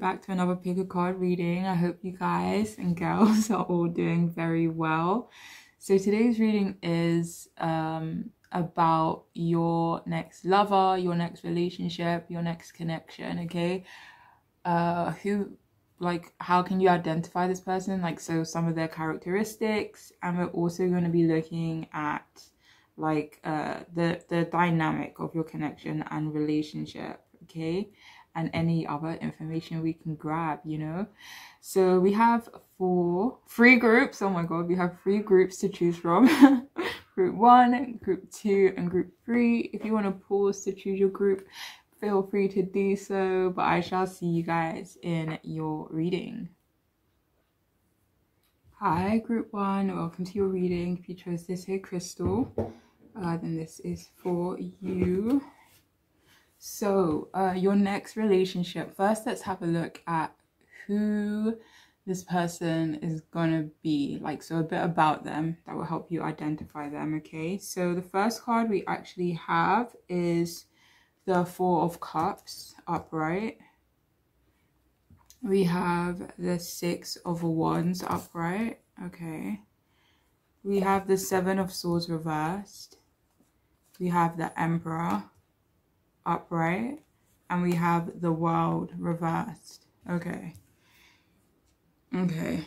back to another pick a card reading. I hope you guys and girls are all doing very well. So today's reading is about your next lover, your next relationship, your next connection, okay? How can you identify this person? Like, so some of their characteristics, and we're also going to be looking at the dynamic of your connection and relationship, okay? And any other information we can grab, you know. So we have three groups. Oh my god, we have 3 groups to choose from. Group 1, group 2, and group 3. If you want to pause to choose your group, feel free to do so, but I shall see you guys in your reading. Hi group 1, welcome to your reading. If you chose this here crystal, then this is for you. So your next relationship, first let's have a look at who this person is gonna be, like, so a bit about them that will help you identify them, okay? So the first card we actually have is the 4 of Cups upright. We have the 6 of Wands upright, okay? We have the 7 of Swords reversed. We have the Emperor upright, and we have the World reversed. Okay, I'm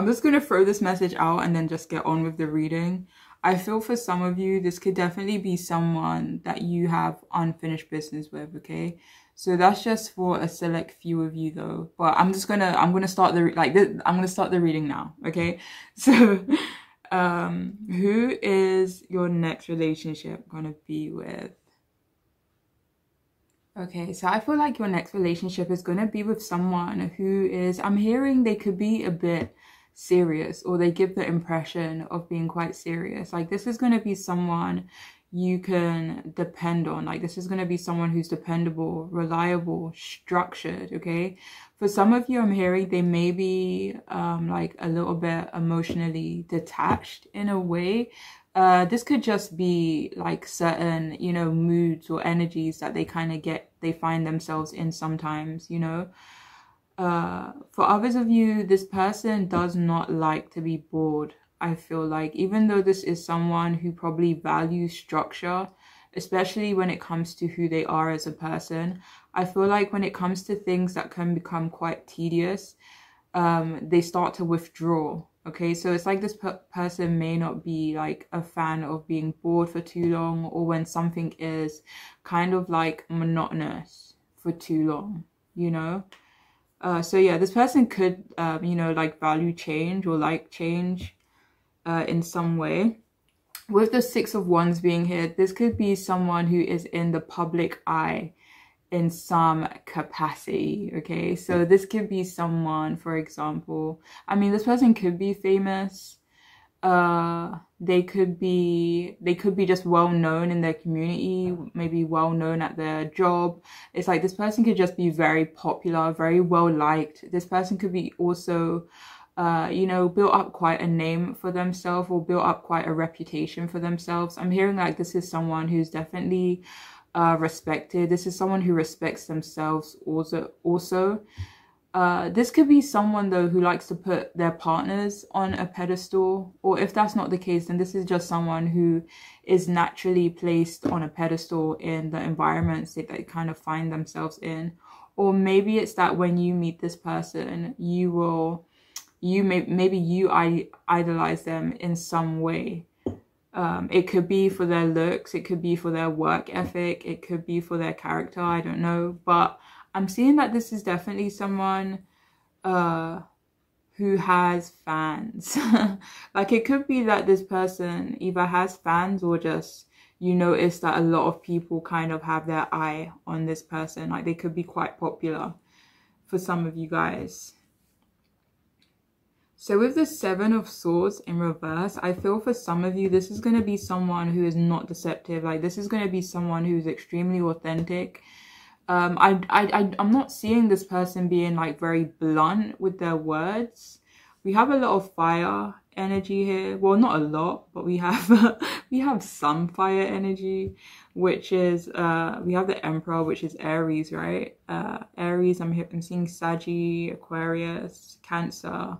just gonna throw this message out and then just get on with the reading. I feel for some of you this could definitely be someone that you have unfinished business with, okay? So that's just for a select few of you though, but I'm gonna start the reading now, okay? So who is your next relationship gonna be with? Okay, so I feel like your next relationship is gonna be with someone who is, I'm hearing they could be a bit serious, or they give the impression of being quite serious. Like, this is gonna be someone you can depend on. Like, this is going to be someone who's dependable, reliable, structured, okay? For some of you, I'm hearing they may be like a little bit emotionally detached in a way. This could just be like certain, you know, moods or energies that they kind of they find themselves in sometimes, you know. For others of you, this person does not like to be bored. I feel like, even though this is someone who probably values structure, especially when it comes to who they are as a person, I feel like when it comes to things that can become quite tedious, they start to withdraw. Okay, so it's like this person may not be like a fan of being bored for too long, or when something is kind of like monotonous for too long, you know. So yeah, this person could, you know, like value change or like change in some way. With the 6 of Wands being here, this could be someone who is in the public eye in some capacity, okay? So this could be someone, for example, I mean, this person could be famous. They could be just well known in their community, maybe well known at their job. It's like this person could just be very popular, very well liked. This person could be also you know, built up quite a name for themselves, or built up quite a reputation for themselves. I'm hearing like this is someone who's definitely respected. This is someone who respects themselves also. This could be someone though who likes to put their partners on a pedestal, or if that's not the case, then this is just someone who is naturally placed on a pedestal in the environments that they kind of find themselves in. Or maybe it's that when you meet this person, maybe you idolize them in some way. It could be for their looks, it could be for their work ethic, it could be for their character, I don't know. But I'm seeing that this is definitely someone who has fans. Like, it could be that this person either has fans, or just you notice that a lot of people kind of have their eye on this person. Like, they could be quite popular for some of you guys. So with the 7 of Swords in reverse, I feel for some of you, this is going to be someone who is not deceptive. Like, this is going to be someone who's extremely authentic. I'm not seeing this person being like very blunt with their words. We have a lot of fire energy here. Well, not a lot, but we have we have some fire energy. which is we have the Emperor, which is Aries, right? Aries, I'm seeing Saggy, Aquarius, Cancer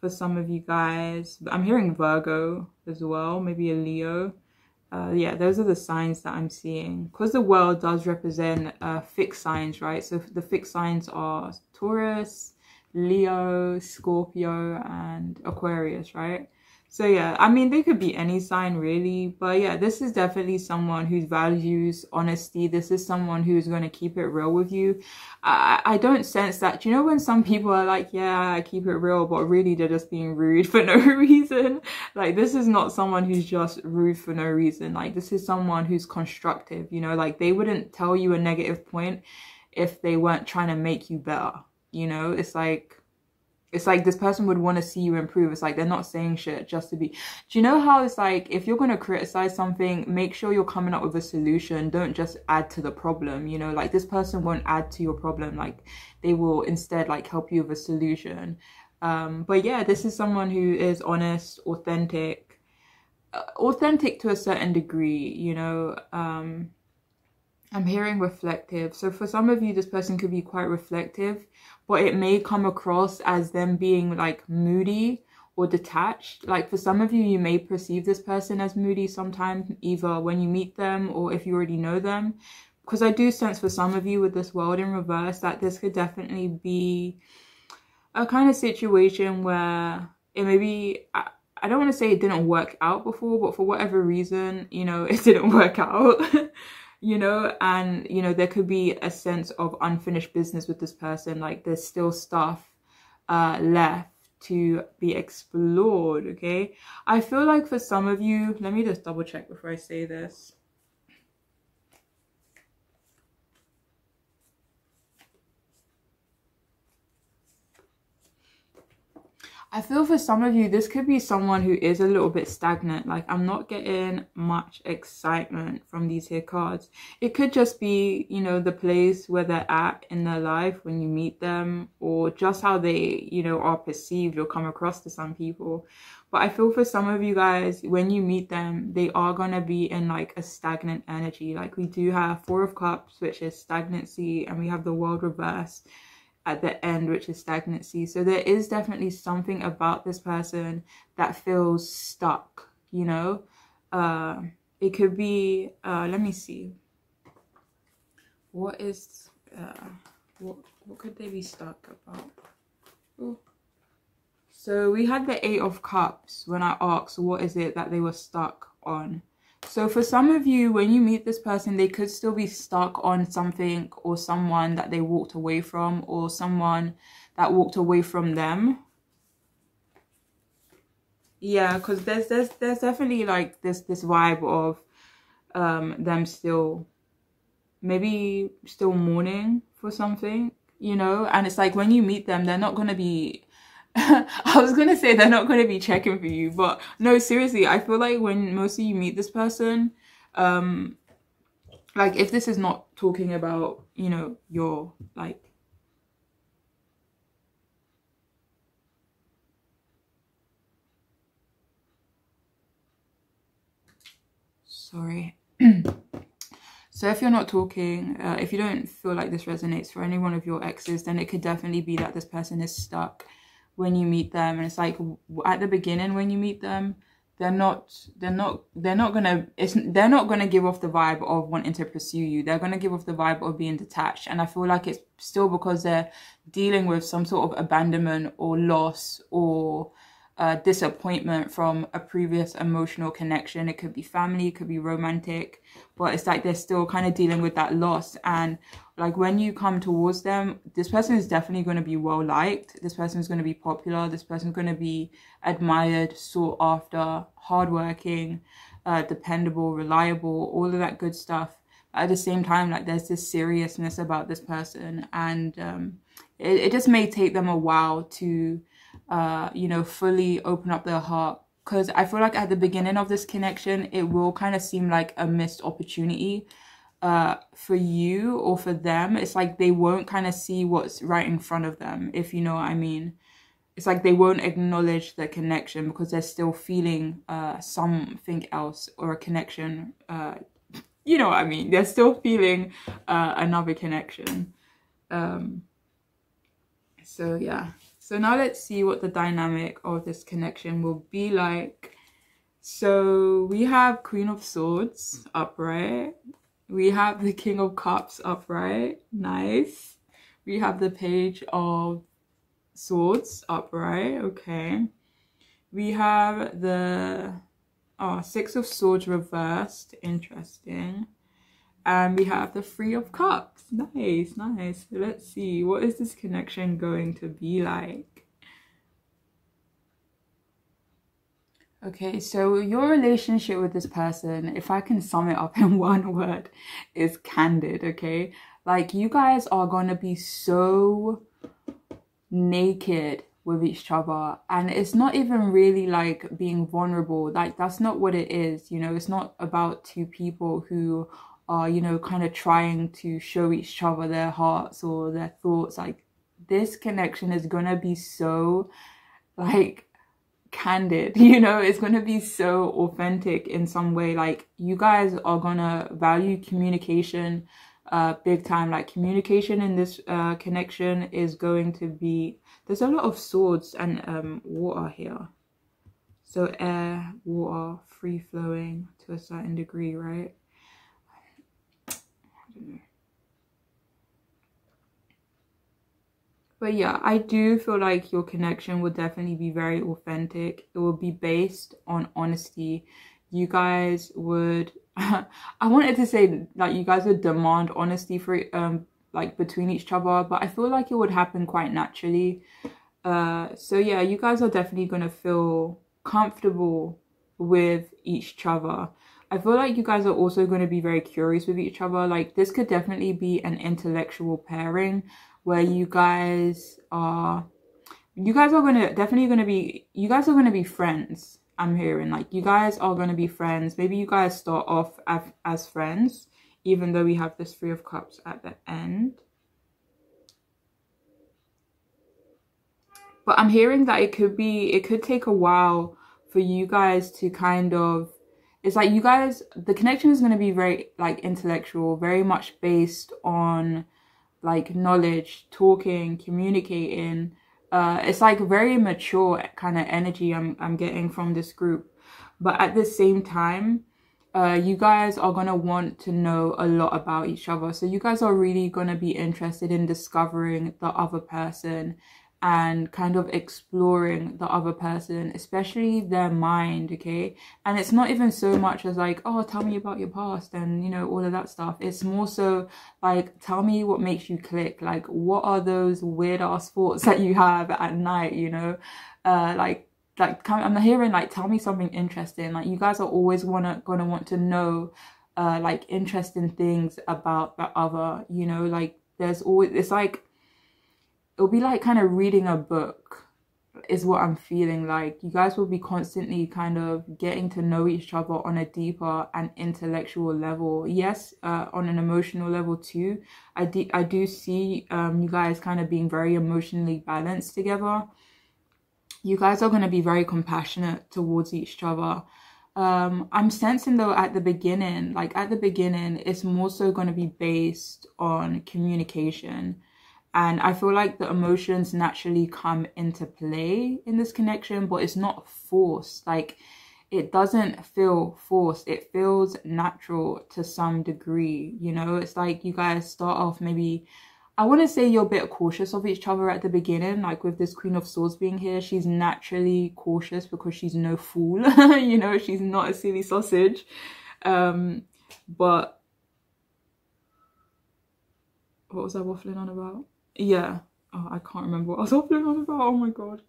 for some of you guys. I'm hearing Virgo as well, maybe a Leo. Yeah, those are the signs that I'm seeing, because the world does represent fixed signs, right? So the fixed signs are Taurus, Leo, Scorpio, and Aquarius, right? So yeah, I mean, they could be any sign really, but yeah, this is definitely someone who values honesty. This is someone who's going to keep it real with you. I don't sense that. Do you know when some people are like, yeah, I keep it real, but really they're just being rude for no reason? Like, this is not someone who's just rude for no reason. Like, this is someone who's constructive, you know, like they wouldn't tell you a negative point if they weren't trying to make you better, you know? It's like this person would want to see you improve. It's like they're not saying shit just to be. Do you know how it's like, if you're going to criticize something, make sure you're coming up with a solution. Don't just add to the problem, you know? Like, this person won't add to your problem. Like, they will instead like help you with a solution. But yeah, this is someone who is honest, authentic to a certain degree, you know? I'm hearing reflective. So for some of you, this person could be quite reflective, but it may come across as them being like moody or detached. Like, for some of you, you may perceive this person as moody sometimes, either when you meet them or if you already know them. Because I do sense for some of you with this world in reverse that this could definitely be a kind of situation where it may be, I don't want to say it didn't work out before, but for whatever reason, you know, it didn't work out. You know, and, you know, there could be a sense of unfinished business with this person. Like, there's still stuff left to be explored, okay? I feel like for some of you, let me just double check before I say this. I feel for some of you, this could be someone who is a little bit stagnant. Like, I'm not getting much excitement from these here cards. It could just be, you know, the place where they're at in their life when you meet them, or just how they, you know, are perceived or come across to some people. But I feel for some of you guys, when you meet them, they are going to be in like a stagnant energy. Like, we do have Four of Cups, which is stagnancy, and we have the World reversed at the end, which is stagnancy. So there is definitely something about this person that feels stuck, you know? It could be, let me see. What is, what could they be stuck about? Ooh. So we had the Eight of Cups when I asked what is it that they were stuck on. So for some of you, when you meet this person, they could still be stuck on something or someone that they walked away from, or someone that walked away from them. Yeah, because there's definitely like this vibe of them still, maybe still mourning for something, you know? And it's like, when you meet them, they're not going to be I was gonna say they're not gonna be checking for you, but no, seriously, I feel like when most of you meet this person, like, if this is not talking about, you know, your like, sorry. So if you're not talking, if you don't feel like this resonates for any one of your exes, then it could definitely be that this person is stuck when you meet them. And it's like, at the beginning when you meet them, they're not gonna give off the vibe of wanting to pursue you. They're gonna give off the vibe of being detached. And I feel like it's still because they're dealing with some sort of abandonment or loss or disappointment from a previous emotional connection. It could be family, it could be romantic, but it's like they're still kind of dealing with that loss. And like, when you come towards them, this person is definitely going to be well liked. This person is going to be popular. This person is going to be admired, sought after, hardworking, dependable, reliable, all of that good stuff. At the same time, like, there's this seriousness about this person, and it just may take them a while to you know, fully open up their heart. Because I feel like at the beginning of this connection, it will kind of seem like a missed opportunity for you or for them. It's like they won't kind of see what's right in front of them, if you know what I mean. It's like they won't acknowledge the connection because they're still feeling something else, or a connection you know what I mean. They're still feeling another connection. So yeah. So now let's see what the dynamic of this connection will be like. So we have Queen of Swords upright. We have the King of Cups upright. Nice. We have the Page of Swords upright. Okay. We have the Six of Swords reversed. Interesting. And we have the Three of Cups. Nice, nice. Let's see. What is this connection going to be like? Okay, so your relationship with this person, if I can sum it up in one word, is candid, okay? Like, you guys are going to be so naked with each other, and it's not even really like being vulnerable. Like, that's not what it is, you know? It's not about two people who are, you know, kind of trying to show each other their hearts or their thoughts. Like, this connection is going to be so, like, candid, you know? It's going to be so authentic in some way. Like, you guys are going to value communication big time. Like, communication in this connection is going to be, there's a lot of swords and water here, so air, water, free flowing to a certain degree, right? I don't know. But yeah, I do feel like your connection will definitely be very authentic. It will be based on honesty. You guys would, I wanted to say like you guys would demand honesty for like between each other, but I feel like it would happen quite naturally. So yeah, you guys are definitely going to feel comfortable with each other. I feel like you guys are also going to be very curious with each other. Like, this could definitely be an intellectual pairing where you guys are going to be friends. I'm hearing like you guys are going to be friends. Maybe you guys start off as friends, even though we have this Three of Cups at the end. But I'm hearing that it could take a while for you guys to kind of, it's like you guys, the connection is going to be very like intellectual, very much based on like knowledge, talking, communicating. It's like very mature kind of energy I'm getting from this group. But at the same time, you guys are going to want to know a lot about each other. So you guys are really going to be interested in discovering the other person and kind of exploring the other person, especially their mind, okay? And it's not even so much as like, oh, tell me about your past and, you know, all of that stuff. It's more so like, tell me what makes you click. Like, what are those weird ass thoughts that you have at night, you know? I'm hearing like, tell me something interesting. Like, you guys are always gonna want to know like interesting things about the other, you know? Like, there's always, it's like, it'll be like kind of reading a book is what I'm feeling like. You guys will be constantly kind of getting to know each other on a deeper and intellectual level. Yes, on an emotional level too. I do see you guys kind of being very emotionally balanced together. You guys are going to be very compassionate towards each other. I'm sensing though at the beginning, it's more so going to be based on communication. And I feel like the emotions naturally come into play in this connection, but it's not forced. Like, it doesn't feel forced. It feels natural to some degree, you know? It's like you guys start off maybe, I want to say you're a bit cautious of each other at the beginning. Like with this Queen of Swords being here, she's naturally cautious because she's no fool. You know, she's not a silly sausage. But what was I waffling on about? Yeah. Oh, I can't remember what I was waffling on about. Oh my god.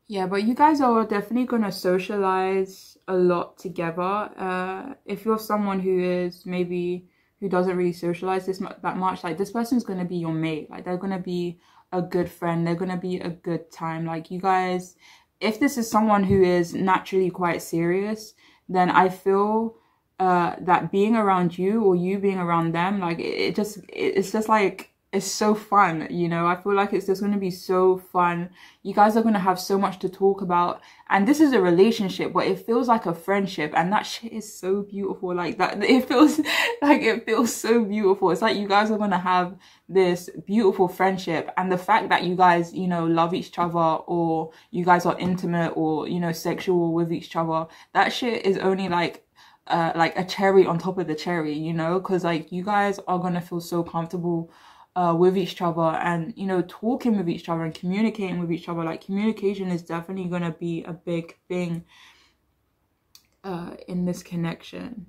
Yeah, but you guys are definitely going to socialize a lot together. If you're someone who doesn't really socialize that much, like this person's going to be your mate. Like, they're going to be a good friend. They're going to be a good time. Like, you guys, if this is someone who is naturally quite serious, then I feel that being around you or you being around them, like it's just like it's so fun, you know. I feel like it's just going to be so fun. You guys are going to have so much to talk about, and this is a relationship, but it feels like a friendship, and that shit is so beautiful. Like that, it feels like, it feels so beautiful. It's like you guys are going to have this beautiful friendship, and the fact that you guys, you know, love each other, or you guys are intimate, or, you know, sexual with each other, that shit is only like a cherry on top of the cherry, you know, because like you guys are going to feel so comfortable with each other, and, you know, talking with each other and communicating with each other. Like, communication is definitely going to be a big thing in this connection.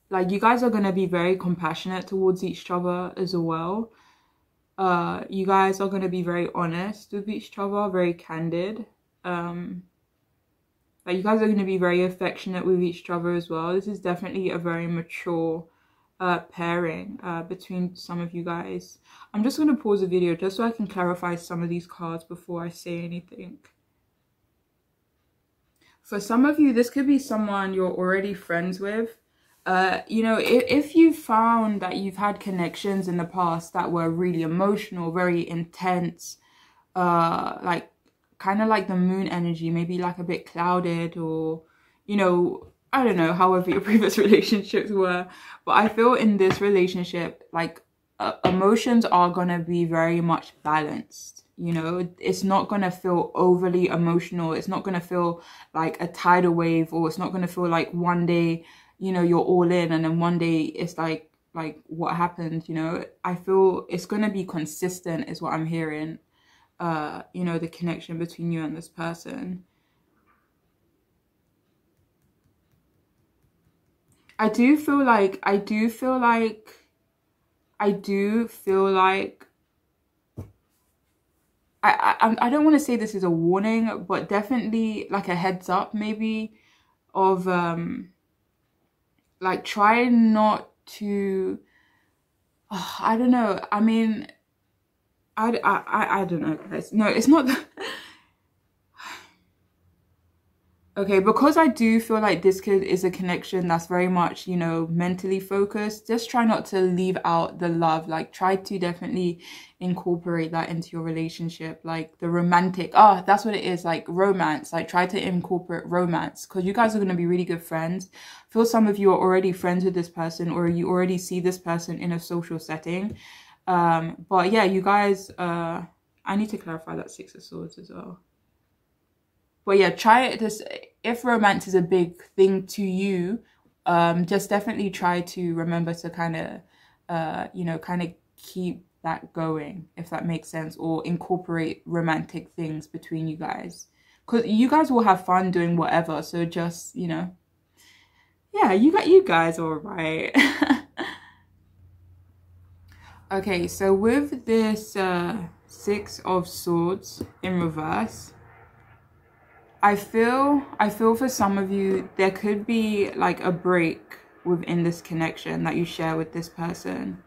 Like, you guys are going to be very compassionate towards each other as well. You guys are going to be very honest with each other, very candid. Like, you guys are going to be very affectionate with each other as well. This is definitely a very mature pairing between some of you guys. I'm just going to pause the video just so I can clarify some of these cards before I say anything. For some of you, this could be someone you're already friends with. You know, if you found that you've had connections in the past that were really emotional, very intense, like kind of like the moon energy, maybe like a bit clouded, or, you know, I don't know, however your previous relationships were. But I feel in this relationship, like emotions are gonna be very much balanced. You know, it's not gonna feel overly emotional. It's not gonna feel like a tidal wave, or it's not gonna feel like one day, you know, you're all in, and then one day it's like what happened, you know. I feel it's gonna be consistent is what I'm hearing. You know, the connection between you and this person. I do feel like I don't want to say this is a warning, but definitely like a heads up maybe of like, try not to, I don't know. I mean, I don't know, guys. No, it's not that. Okay, because I do feel like this is a connection that's very much, you know, mentally focused. Just try not to leave out the love. Like, try to definitely incorporate that into your relationship. Like the romantic, that's what it is, like romance. Like, try to incorporate romance, because you guys are going to be really good friends. I feel some of you are already friends with this person, or you already see this person in a social setting. But yeah, you guys, I need to clarify that Six of Swords as well. But yeah, try it. This, if romance is a big thing to you, just definitely try to remember to kind of, you know, kind of keep that going, if that makes sense, or incorporate romantic things between you guys, because you guys will have fun doing whatever. So just, you know, yeah, you guys are all right. Okay, so with this Six of Swords in reverse, I feel for some of you, there could be like a break within this connection that you share with this person.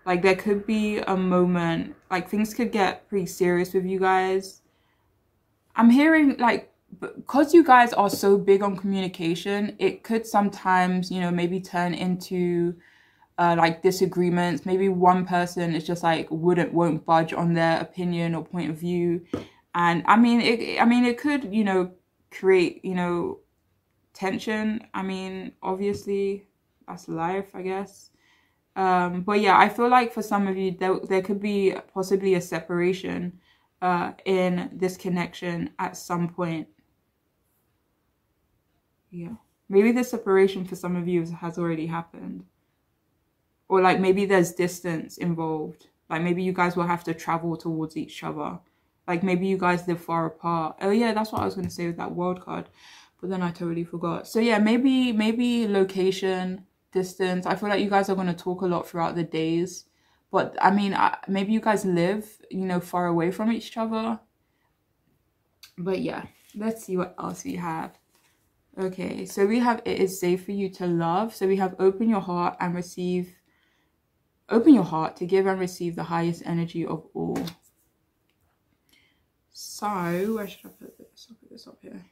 Like, there could be a moment, like things could get pretty serious with you guys. I'm hearing like, because you guys are so big on communication, it could sometimes, you know, maybe turn into like disagreements. Maybe one person is just like won't budge on their opinion or point of view. And I mean, it could, you know, create, you know, tension. I mean, obviously, that's life, I guess. But yeah, I feel like for some of you, there could be possibly a separation in this connection at some point. Yeah. Maybe the separation for some of you has already happened. Or like maybe there's distance involved. Like maybe you guys will have to travel towards each other. Like maybe you guys live far apart. Oh yeah, that's what I was going to say with that world card. But then I totally forgot. So yeah, maybe location, distance. I feel like you guys are going to talk a lot throughout the days. But I mean, maybe you guys live, you know, far away from each other. But yeah, let's see what else we have. Okay, so we have it is safe for you to love. So we have open your heart and receive. Open your heart to give and receive the highest energy of all. So, where should I put this? I'll put this up here.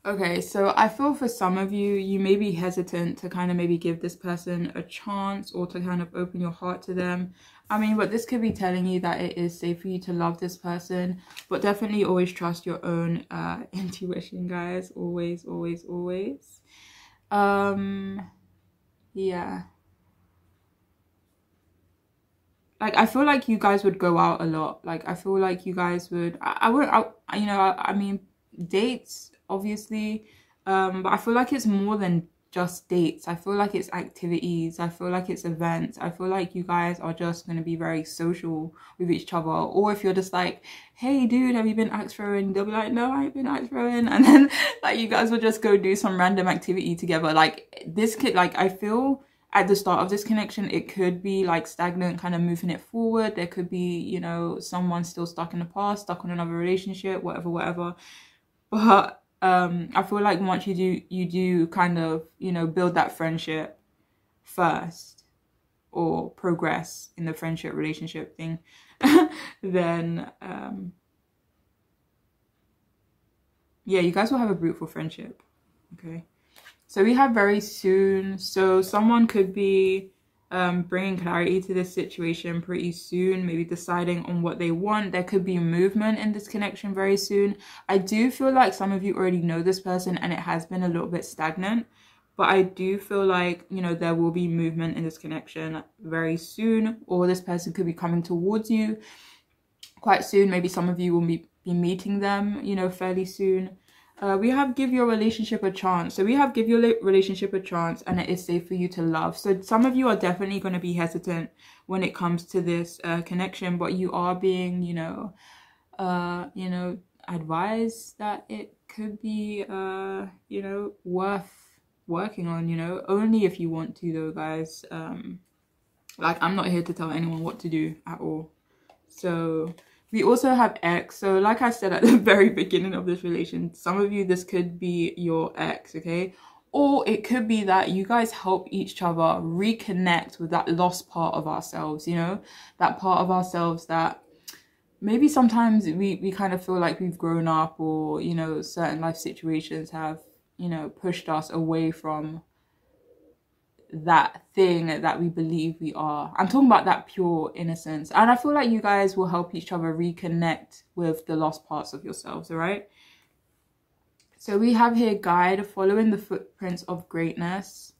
Okay, so I feel for some of you, you may be hesitant to kind of maybe give this person a chance or to kind of open your heart to them. I mean, but this could be telling you that it is safe for you to love this person, but definitely always trust your own intuition, guys. Always, always, always. Yeah. Like, I feel like you guys would go out a lot. Like, I feel like you guys would, I mean, dates, obviously, but I feel like it's more than just dates. I feel like it's activities. I feel like it's events. I feel like you guys are just going to be very social with each other. Or if you're just like, hey, dude, have you been axe throwing? They'll be like, no, I ain't been axe throwing. And then, like, you guys will just go do some random activity together. Like, this could, like, I feel at the start of this connection, it could be like stagnant, kind of moving it forward. There could be, you know, someone still stuck in the past, stuck on another relationship, whatever. But I feel like once you do kind of, you know, build that friendship first or progress in the friendship relationship thing, then yeah, you guys will have a fruitful friendship. Okay. So we have very soon. So someone could be bringing clarity to this situation pretty soon, maybe deciding on what they want. There could be movement in this connection very soon. I do feel like some of you already know this person and it has been a little bit stagnant, but I do feel like, you know, there will be movement in this connection very soon, or this person could be coming towards you quite soon. Maybe some of you will be meeting them, you know, fairly soon. We have give your relationship a chance. So we have give your relationship a chance and it is safe for you to love. So some of you are definitely going to be hesitant when it comes to this connection, but you are being, you know, advised that it could be, you know, worth working on, you know, only if you want to though, guys. Like, I'm not here to tell anyone what to do at all. So we also have ex. So like I said at the very beginning of this relation, some of you, this could be your ex, okay? Or it could be that you guys help each other reconnect with that lost part of ourselves, you know? That part of ourselves that maybe sometimes we kind of feel like we've grown up, or, you know, certain life situations have, you know, pushed us away from that thing that we believe we are. I'm talking about that pure innocence. And I feel like you guys will help each other reconnect with the lost parts of yourselves, all right? So we have here guide, following the footprints of greatness.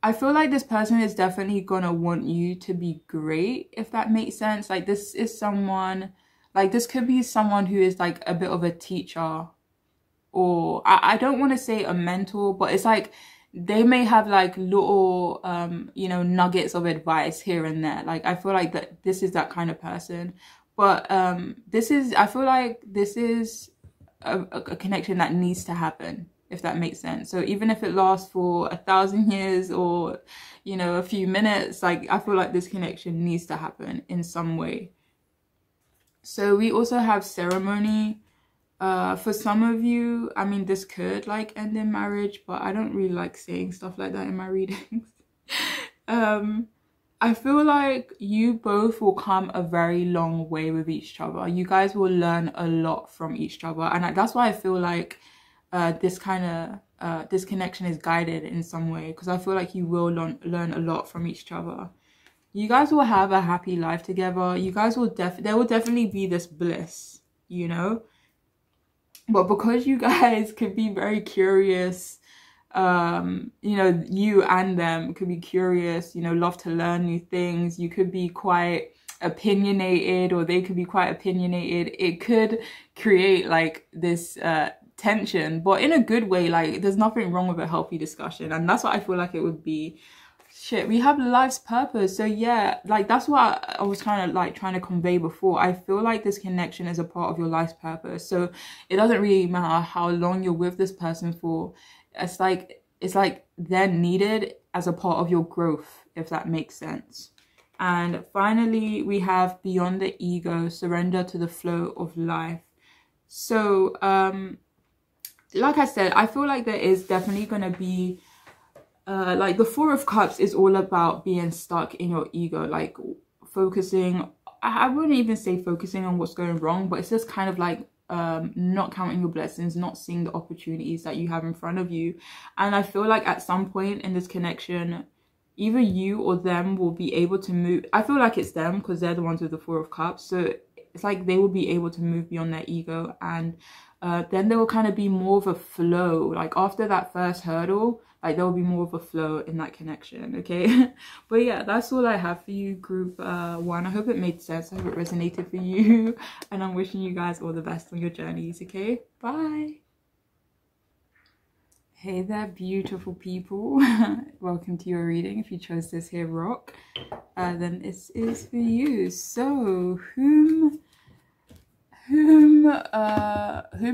I feel like this person is definitely gonna want you to be great, if that makes sense. Like, this is someone, like, this could be someone who is like a bit of a teacher, or I don't want to say a mentor, but it's like they may have like little you know, nuggets of advice here and there. Like, I feel like that this is that kind of person. But I feel like this is a connection that needs to happen, if that makes sense. So even if it lasts for 1,000 years or, you know, a few minutes, like, I feel like this connection needs to happen in some way. So we also have ceremony. For some of you, I mean, this could like end in marriage, but I don't really like saying stuff like that in my readings. I feel like you both will come a very long way with each other. You guys will learn a lot from each other, and that's why I feel like this connection is guided in some way, because I feel like you will learn a lot from each other. You guys will have a happy life together. You guys will there will definitely be this bliss, you know. But because you guys could be very curious, you know, you and them could be curious, you know, love to learn new things. You could be quite opinionated, or they could be quite opinionated. It could create like this tension, but in a good way. Like, there's nothing wrong with a healthy discussion, and that's what I feel like it would be. Shit, we have life's purpose. So yeah, like, that's what I was kind of like trying to convey before. I feel like this connection is a part of your life's purpose. So it doesn't really matter how long you're with this person for. It's like they're needed as a part of your growth, if that makes sense. And finally, we have beyond the ego, surrender to the flow of life. So like I said, I feel like there is definitely going to be like, the Four of Cups is all about being stuck in your ego, like focusing, I wouldn't even say focusing on what's going wrong, but it's just kind of like not counting your blessings, not seeing the opportunities that you have in front of you. And I feel like at some point in this connection, either you or them will be able to move. I feel like it's them because they're the ones with the Four of Cups. So it's like they will be able to move beyond their ego, and then there will kind of be more of a flow. Like after that first hurdle, like there will be more of a flow in that connection, okay? But yeah, that's all I have for you, group 1. I hope it made sense. I hope it resonated for you. And I'm wishing you guys all the best on your journeys, okay? Bye. Hey there, beautiful people. Welcome to your reading. If you chose this here rock, then this is for you. So whom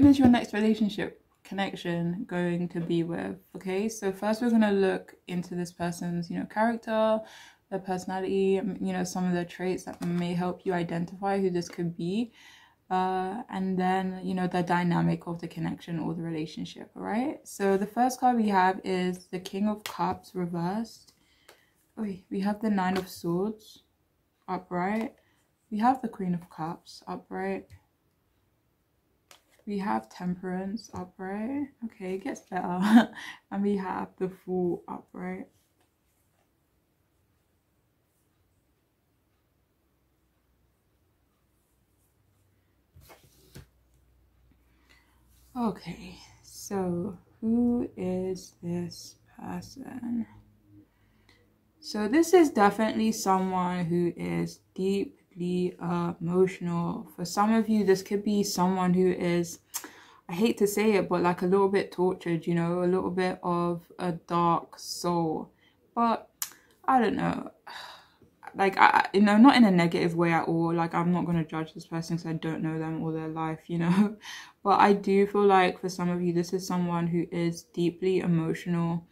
is your next relationship connection going to be with? Okay, so first we're going to look into this person's, you know, character, their personality, you know, some of their traits that may help you identify who this could be. And then, you know, the dynamic of the connection or the relationship. All right, so the first card we have is the King of Cups reversed. We have the Nine of Swords upright. We have the Queen of Cups upright. We have Temperance upright. Okay, it gets better. And we have the Fool upright. Okay, so who is this person? So this is definitely someone who is deeply emotional. For some of you, this could be someone who is, I hate to say it, but like a little bit tortured, you know, a little bit of a dark soul. But I don't know. Like, you know, not in a negative way at all. Like, I'm not going to judge this person because I don't know them all their life, you know. But I do feel like for some of you, this is someone who is deeply emotional.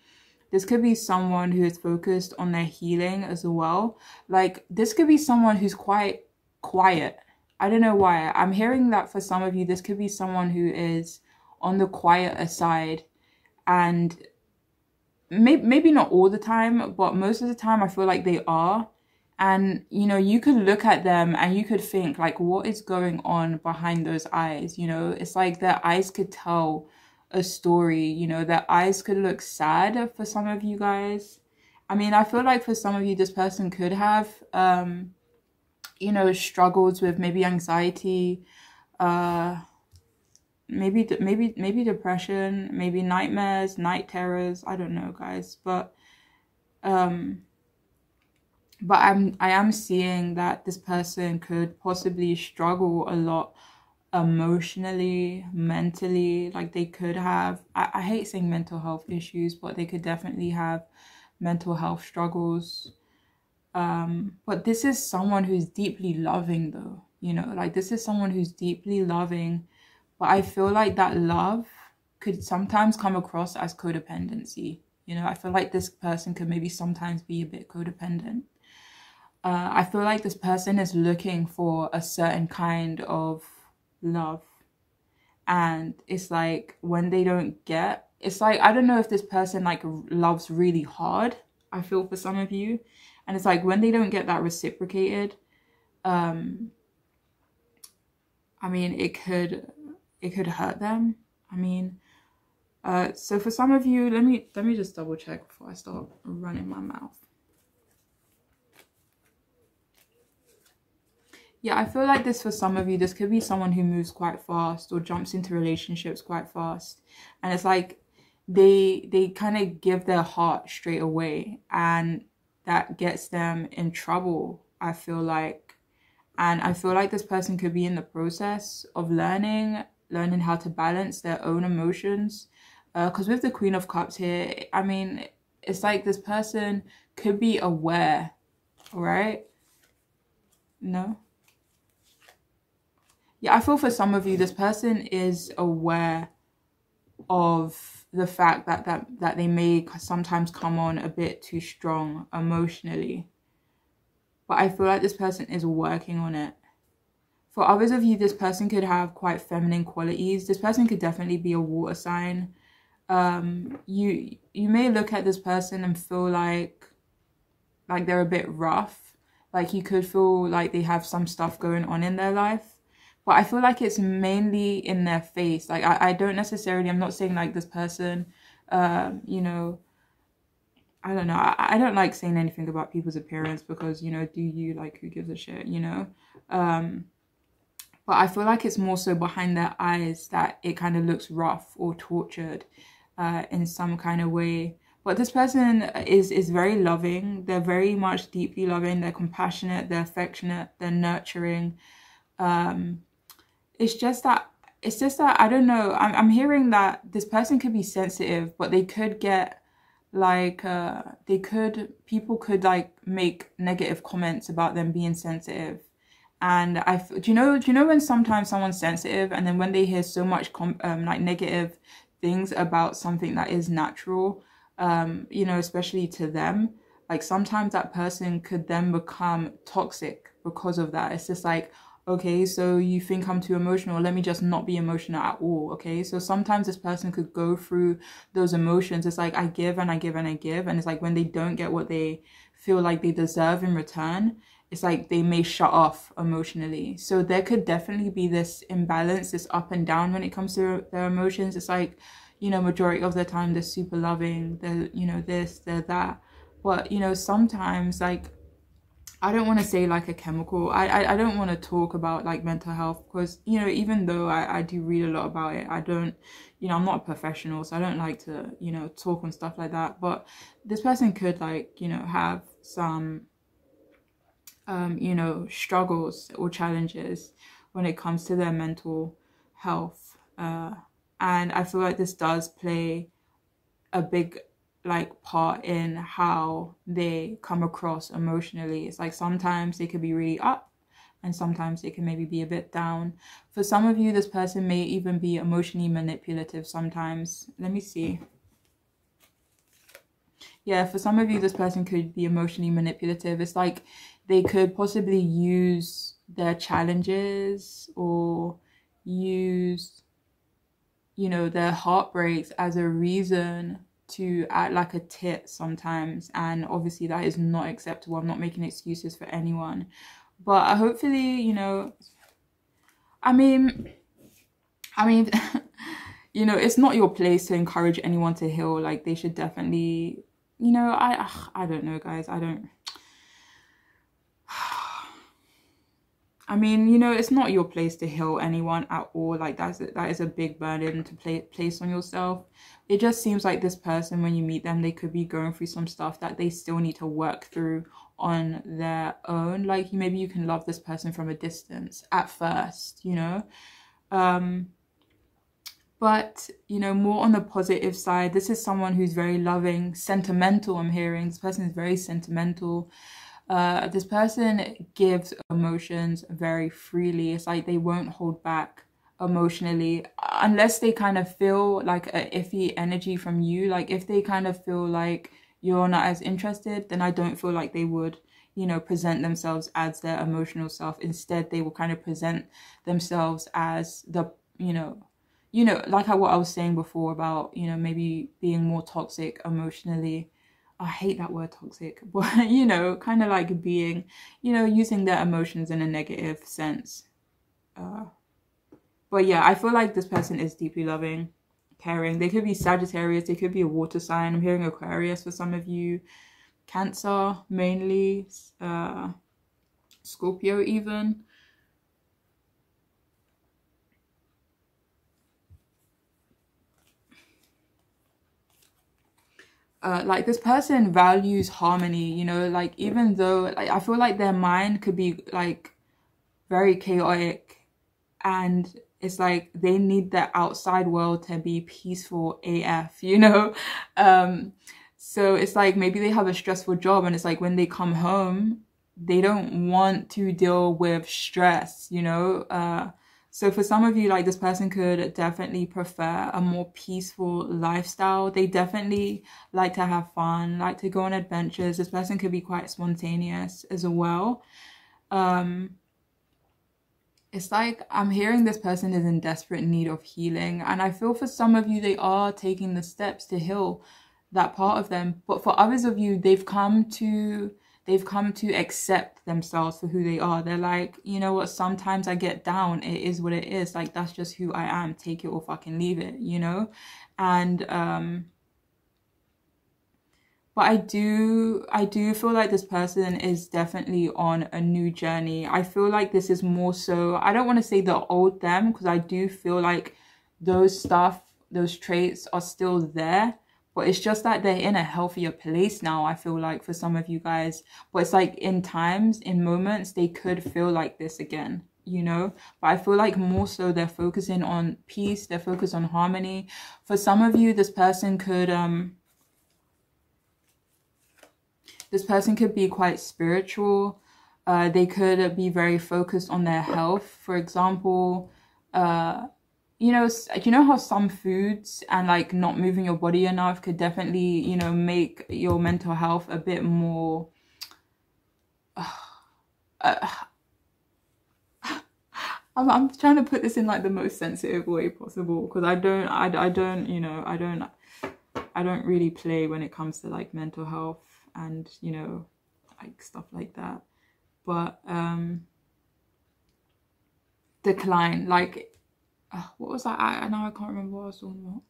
This could be someone who is focused on their healing as well. Like, this could be someone who's quite quiet. I don't know why. I'm hearing that for some of you, this could be someone who is on the quieter side. And maybe not all the time, but most of the time I feel like they are. And, you know, you could look at them and you could think, like, what is going on behind those eyes? You know, it's like their eyes could tell a story, you know, their eyes could look sad for some of you guys. I mean, I feel like for some of you, this person could have, you know, struggles with maybe anxiety, maybe depression, maybe nightmares, night terrors. I don't know, guys, but I am seeing that this person could possibly struggle a lot emotionally, mentally. Like they could have, I hate saying mental health issues, but they could definitely have mental health struggles. But this is someone who's deeply loving though, you know, like this is someone who's deeply loving, but I feel like that love could sometimes come across as codependency. You know, I feel like this person could maybe sometimes be a bit codependent. I feel like this person is looking for a certain kind of love. And it's like when they don't get, it's like, I don't know if this person like loves really hard, I feel for some of you. And it's like when they don't get that reciprocated, I mean, it could hurt them. I mean, so for some of you, let me just double check before I start running my mouth. Yeah, I feel like this for some of you, this could be someone who moves quite fast or jumps into relationships quite fast. And it's like they kind of give their heart straight away, and that gets them in trouble, I feel like. And I feel like this person could be in the process of learning how to balance their own emotions. Because with the Queen of Cups here, I mean, it's like this person could be aware, all right? No? Yeah, I feel for some of you, this person is aware of the fact that they may sometimes come on a bit too strong emotionally. But I feel like this person is working on it. For others of you, this person could have quite feminine qualities. This person could definitely be a water sign. You may look at this person and feel like they're a bit rough. Like you could feel like they have some stuff going on in their life. but I feel like it's mainly in their face. Like I don't necessarily, I'm not saying like this person, you know, I don't know. I don't like saying anything about people's appearance because, you know, do you, like, who gives a shit, you know? But I feel like it's more so behind their eyes that it kind of looks rough or tortured in some kind of way. But this person is very loving. They're very much deeply loving. They're compassionate. They're affectionate. They're nurturing. It's just that I don't know. I'm hearing that this person could be sensitive, but they could get like people could like make negative comments about them being sensitive. And do you know when sometimes someone's sensitive and then when they hear so much like negative things about something that is natural, you know, especially to them, like sometimes that person could then become toxic because of that. It's just like, okay, so you think I'm too emotional, let me just not be emotional at all. Okay, so sometimes this person could go through those emotions. It's like I give and I give and I give, and it's like when they don't get what they feel like they deserve in return, it's like they may shut off emotionally. So there could definitely be this imbalance, this up and down when it comes to their emotions. It's like, you know, majority of the time they're super loving, they're, you know, this, they're that. But, you know, sometimes, like, I don't want to say like a chemical. I don't want to talk about like mental health because, you know, even though I do read a lot about it, I don't, you know, I'm not a professional, so I don't like to, you know, talk on stuff like that. But this person could, like, you know, have some, you know, struggles or challenges when it comes to their mental health. And I feel like this does play a big like part in how they come across emotionally. It's like sometimes they could be really up and sometimes they can maybe be a bit down. For some of you, this person may even be emotionally manipulative sometimes. Let me see. Yeah, for some of you, this person could be emotionally manipulative. It's like they could possibly use their challenges or use, you know, their heartbreaks as a reason to act like a tit sometimes, and obviously that is not acceptable. I'm not making excuses for anyone, but hopefully, you know, I mean you know, it's not your place to encourage anyone to heal. Like, they should definitely, you know, I don't know, guys. I mean, you know, it's not your place to heal anyone at all. Like, that is a big burden to place on yourself. It just seems like this person, when you meet them, they could be going through some stuff that they still need to work through on their own. Like, maybe you can love this person from a distance at first, you know. But, you know, more on the positive side, this is someone who's very loving, sentimental. I'm hearing this person is very sentimental. This person gives emotions very freely. It's like they won't hold back emotionally unless they kind of feel like a iffy energy from you. Like, if they kind of feel like you're not as interested, then I don't feel like they would, you know, present themselves as their emotional self. Instead, they will kind of present themselves as the, you know, like what I was saying before about, you know, maybe being more toxic emotionally. I hate that word toxic, but, you know, kind of like being, you know, using their emotions in a negative sense. But yeah, I feel like this person is deeply loving, caring. They could be Sagittarius, they could be a water sign. I'm hearing Aquarius for some of you, Cancer mainly, Scorpio even. Like, this person values harmony, you know, like, even though, like, I feel like their mind could be like very chaotic, and it's like they need the outside world to be peaceful AF, you know. So it's like maybe they have a stressful job, and it's like when they come home, they don't want to deal with stress, you know. So for some of you, like, this person could definitely prefer a more peaceful lifestyle. They definitely like to have fun, like to go on adventures. This person could be quite spontaneous as well. It's like I'm hearing this person is in desperate need of healing. And I feel for some of you, they are taking the steps to heal that part of them. But for others of you, they've come to they've come to accept themselves for who they are. They're like, you know what, sometimes I get down, it is what it is, like that's just who I am, take it or fucking leave it, you know. And but I do feel like this person is definitely on a new journey. I feel like this is more so, I don't want to say the old them, because I do feel like those traits are still there, but it's just that they're in a healthier place now, I feel like, for some of you guys. But it's like in moments, they could feel like this again, you know. But I feel like more so they're focusing on peace, they're focused on harmony. For some of you, this person could be quite spiritual. They could be very focused on their health. For example, you know how some foods and like not moving your body enough could definitely, you know, make your mental health a bit more I'm trying to put this in like the most sensitive way possible, because I don't, you know, I don't really play when it comes to like mental health and, you know, like stuff like that. But decline, like what was that? I now I can't remember what I was talking about.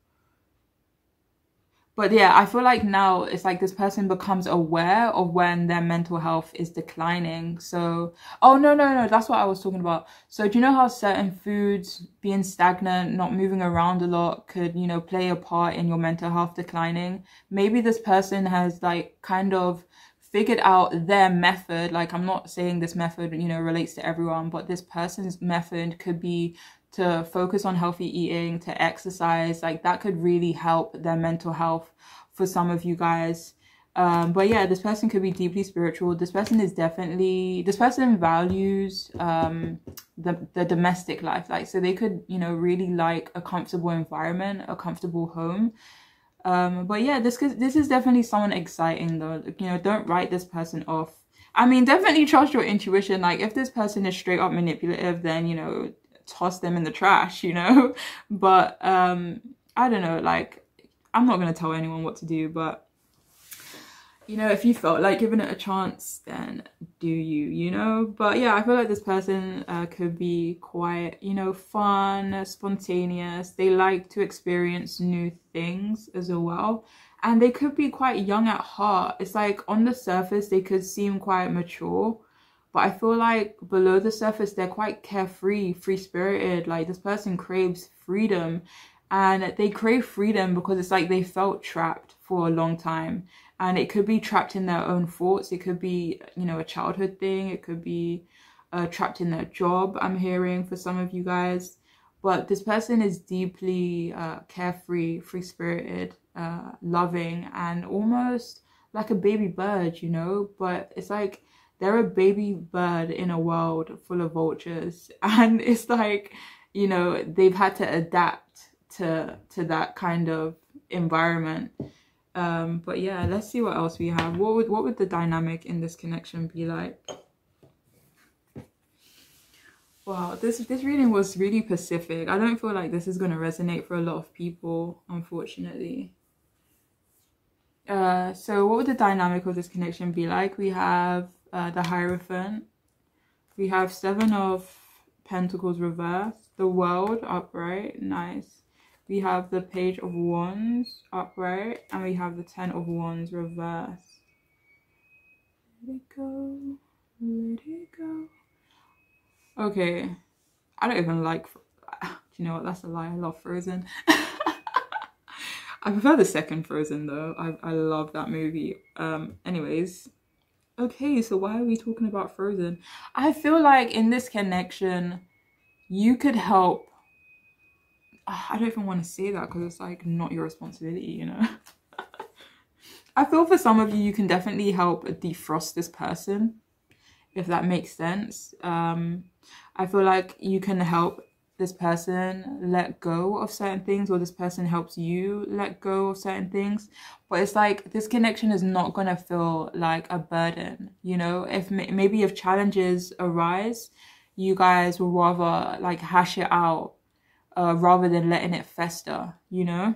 But yeah, I feel like now it's like this person becomes aware of when their mental health is declining. So, oh, no, that's what I was talking about. So do you know how certain foods, being stagnant, not moving around a lot, could, you know, play a part in your mental health declining? Maybe this person has like kind of figured out their method. Like, I'm not saying this method, you know, relates to everyone, but this person's method could be to focus on healthy eating, to exercise. Like that could really help their mental health for some of you guys. But yeah, this person could be deeply spiritual. This person values the domestic life. Like, so they could, you know, really like a comfortable environment, a comfortable home. But yeah, this is definitely someone exciting though. You know, don't write this person off. I mean, definitely trust your intuition. Like if this person is straight up manipulative, then, you know, toss them in the trash, you know. But I don't know, like I'm not going to tell anyone what to do, but you know, if you felt like giving it a chance, then do you, you know. But yeah, I feel like this person could be quite, you know, fun, spontaneous. They like to experience new things as well, and they could be quite young at heart. It's like on the surface they could seem quite mature, but I feel like below the surface, they're quite carefree, free-spirited. Like this person craves freedom, and they crave freedom because it's like they felt trapped for a long time. And it could be trapped in their own thoughts. It could be, you know, a childhood thing. It could be trapped in their job, I'm hearing for some of you guys. But this person is deeply carefree, free-spirited, loving, and almost like a baby bird, you know. But it's like they're a baby bird in a world full of vultures. And it's like, you know, they've had to adapt to that kind of environment. But yeah, let's see what else we have. What would the dynamic in this connection be like? Wow, this reading was really specific. I don't feel like this is going to resonate for a lot of people, unfortunately. So what would the dynamic of this connection be like? We have the Hierophant. We have 7 of Pentacles reversed. The World upright. Nice. We have the Page of Wands upright, and we have the 10 of Wands reversed. Let it go, let it go. Okay, I don't even like, do you know what, that's a lie, I love Frozen. I prefer the second Frozen though. I love that movie. Anyways, okay, so why are we talking about Frozen? I feel like in this connection, you could help. I don't even want to say that because it's like not your responsibility, you know. I feel for some of you, you can definitely help defrost this person, if that makes sense. I feel like you can help this person let go of certain things, or this person helps you let go of certain things. But it's like this connection is not going to feel like a burden, you know. If maybe if challenges arise, you guys will rather like hash it out rather than letting it fester, you know.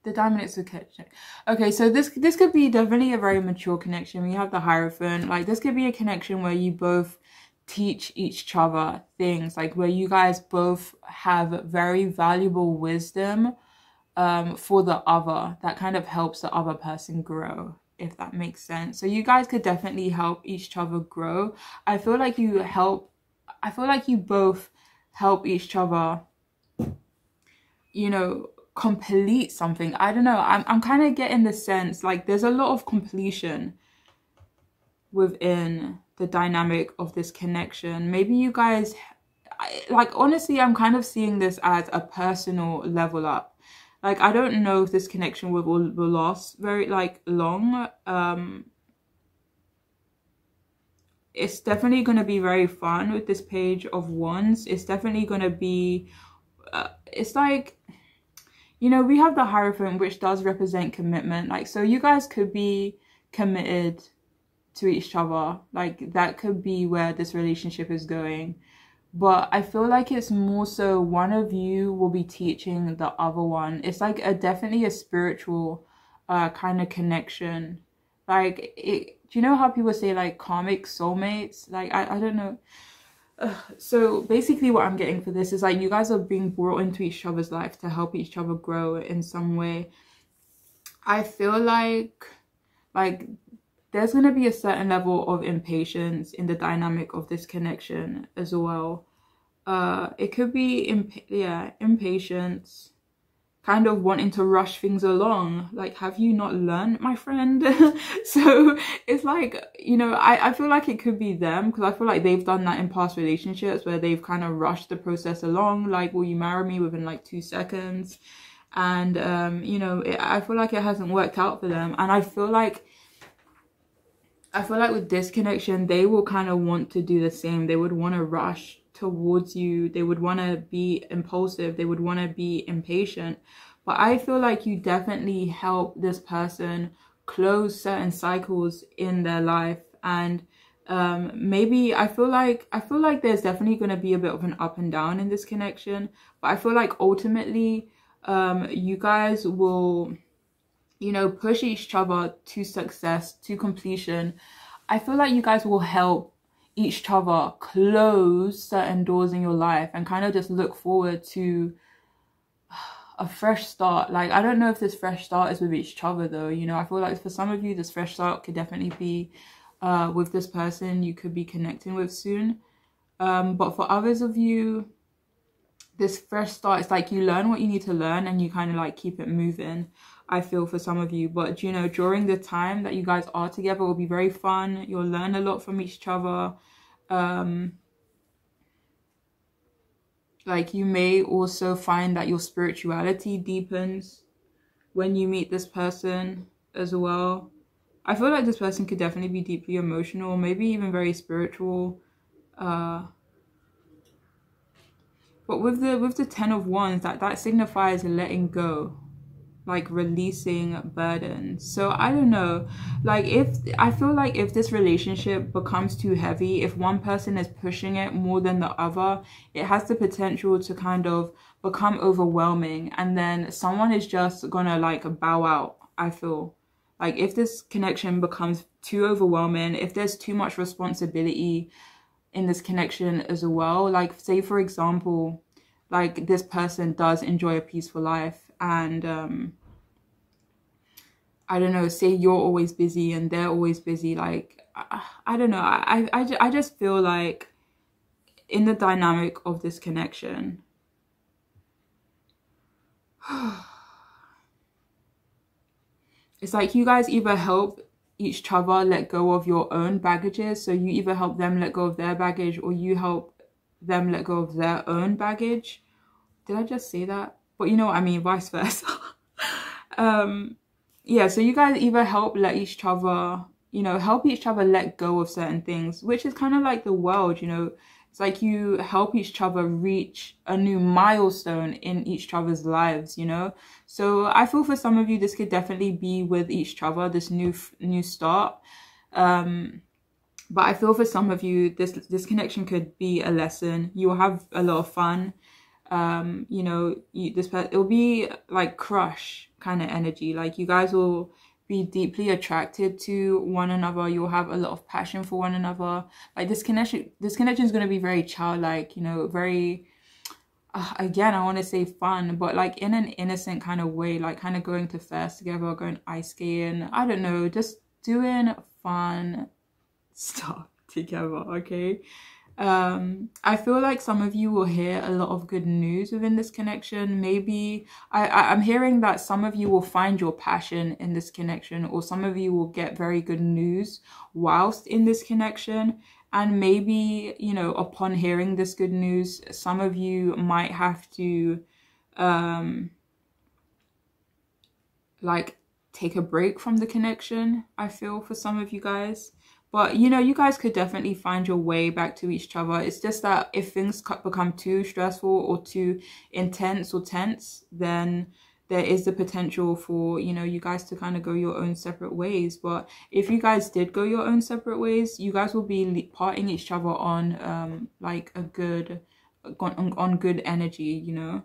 The diamond is a connection. Okay, so this could be definitely a very mature connection. We have the Hierophant. Like, this could be a connection where you both teach each other things, like where you guys both have very valuable wisdom for the other that kind of helps the other person grow, if that makes sense. So you guys could definitely help each other grow. I feel like you both help each other, you know, complete something. I don't know, I'm kind of getting the sense like there's a lot of completion within the dynamic of this connection. Maybe you guys, like, honestly, I'm kind of seeing this as a personal level up. Like, I don't know if this connection will last very, like, long. It's definitely going to be very fun with this Page of Wands. It's definitely going to be, it's like, you know, we have the Hierophant, which does represent commitment. Like, so you guys could be committed to each other. Like, that could be where this relationship is going. But I feel like it's more so one of you will be teaching the other one. It's like definitely a spiritual kind of connection. Like, do you know how people say like karmic soulmates? Like, I don't know. So basically what I'm getting for this is like you guys are being brought into each other's life to help each other grow in some way. I feel like there's going to be a certain level of impatience in the dynamic of this connection as well. It could be impatience, kind of wanting to rush things along. Like, have you not learned, my friend? So it's like, you know, I feel like it could be them, because I feel like they've done that in past relationships where they've kind of rushed the process along. Like, will you marry me within like 2 seconds? And you know, I feel like it hasn't worked out for them. And I feel like with this connection, they will kind of want to do the same. They would want to rush towards you. They would want to be impulsive. They would want to be impatient. But I feel like you definitely help this person close certain cycles in their life. And maybe I feel like there's definitely going to be a bit of an up and down in this connection. But I feel like ultimately you guys will, you know, push each other to success, to completion. I feel like you guys will help each other close certain doors in your life and kind of just look forward to a fresh start. Like, I don't know if this fresh start is with each other though, you know. I feel like for some of you, this fresh start could definitely be with this person you could be connecting with soon. But for others of you, this fresh start is like you learn what you need to learn and you kind of like keep it moving, I feel, for some of you. But, you know, during the time that you guys are together will be very fun. You'll learn a lot from each other. Like, you may also find that your spirituality deepens when you meet this person as well. I feel like this person could definitely be deeply emotional, maybe even very spiritual. But with the Ten of Wands, that signifies letting go, like releasing burdens. So I don't know, like, I feel like if this relationship becomes too heavy, if one person is pushing it more than the other, it has the potential to kind of become overwhelming, and then someone is just gonna like bow out. I feel like if this connection becomes too overwhelming, if there's too much responsibility in this connection as well, like, say for example, like, this person does enjoy a peaceful life, and I don't know, say you're always busy and they're always busy, like, I don't know, I just feel like in the dynamic of this connection, it's like you guys either help each other let go of your own baggages, so you either help them let go of their baggage, or you help them let go of their own baggage. Did I just say that? But you know what I mean, vice versa. Yeah, so you guys either help let each other, you know, help each other let go of certain things, which is kind of like the world, you know. It's like you help each other reach a new milestone in each other's lives, you know. So I feel for some of you, this could definitely be with each other, this new start. But I feel for some of you, this connection could be a lesson. You will have a lot of fun. You know, it'll be like crush kind of energy. Like you guys will be deeply attracted to one another. You'll have a lot of passion for one another. Like this connection is going to be very childlike, you know, very again, I want to say fun, but like in an innocent kind of way, like kind of going to fairs together, going ice skating, I don't know, just doing fun stuff together. Okay. I feel like some of you will hear a lot of good news within this connection. Maybe I'm hearing that some of you will find your passion in this connection, or some of you will get very good news whilst in this connection. And maybe, you know, upon hearing this good news, some of you might have to like take a break from the connection, I feel, for some of you guys. But, you know, you guys could definitely find your way back to each other. It's just that if things become too stressful or too intense or tense, then there is the potential for, you know, you guys to kind of go your own separate ways. But if you guys did go your own separate ways, you guys will be parting each other on like a good, on good energy, you know.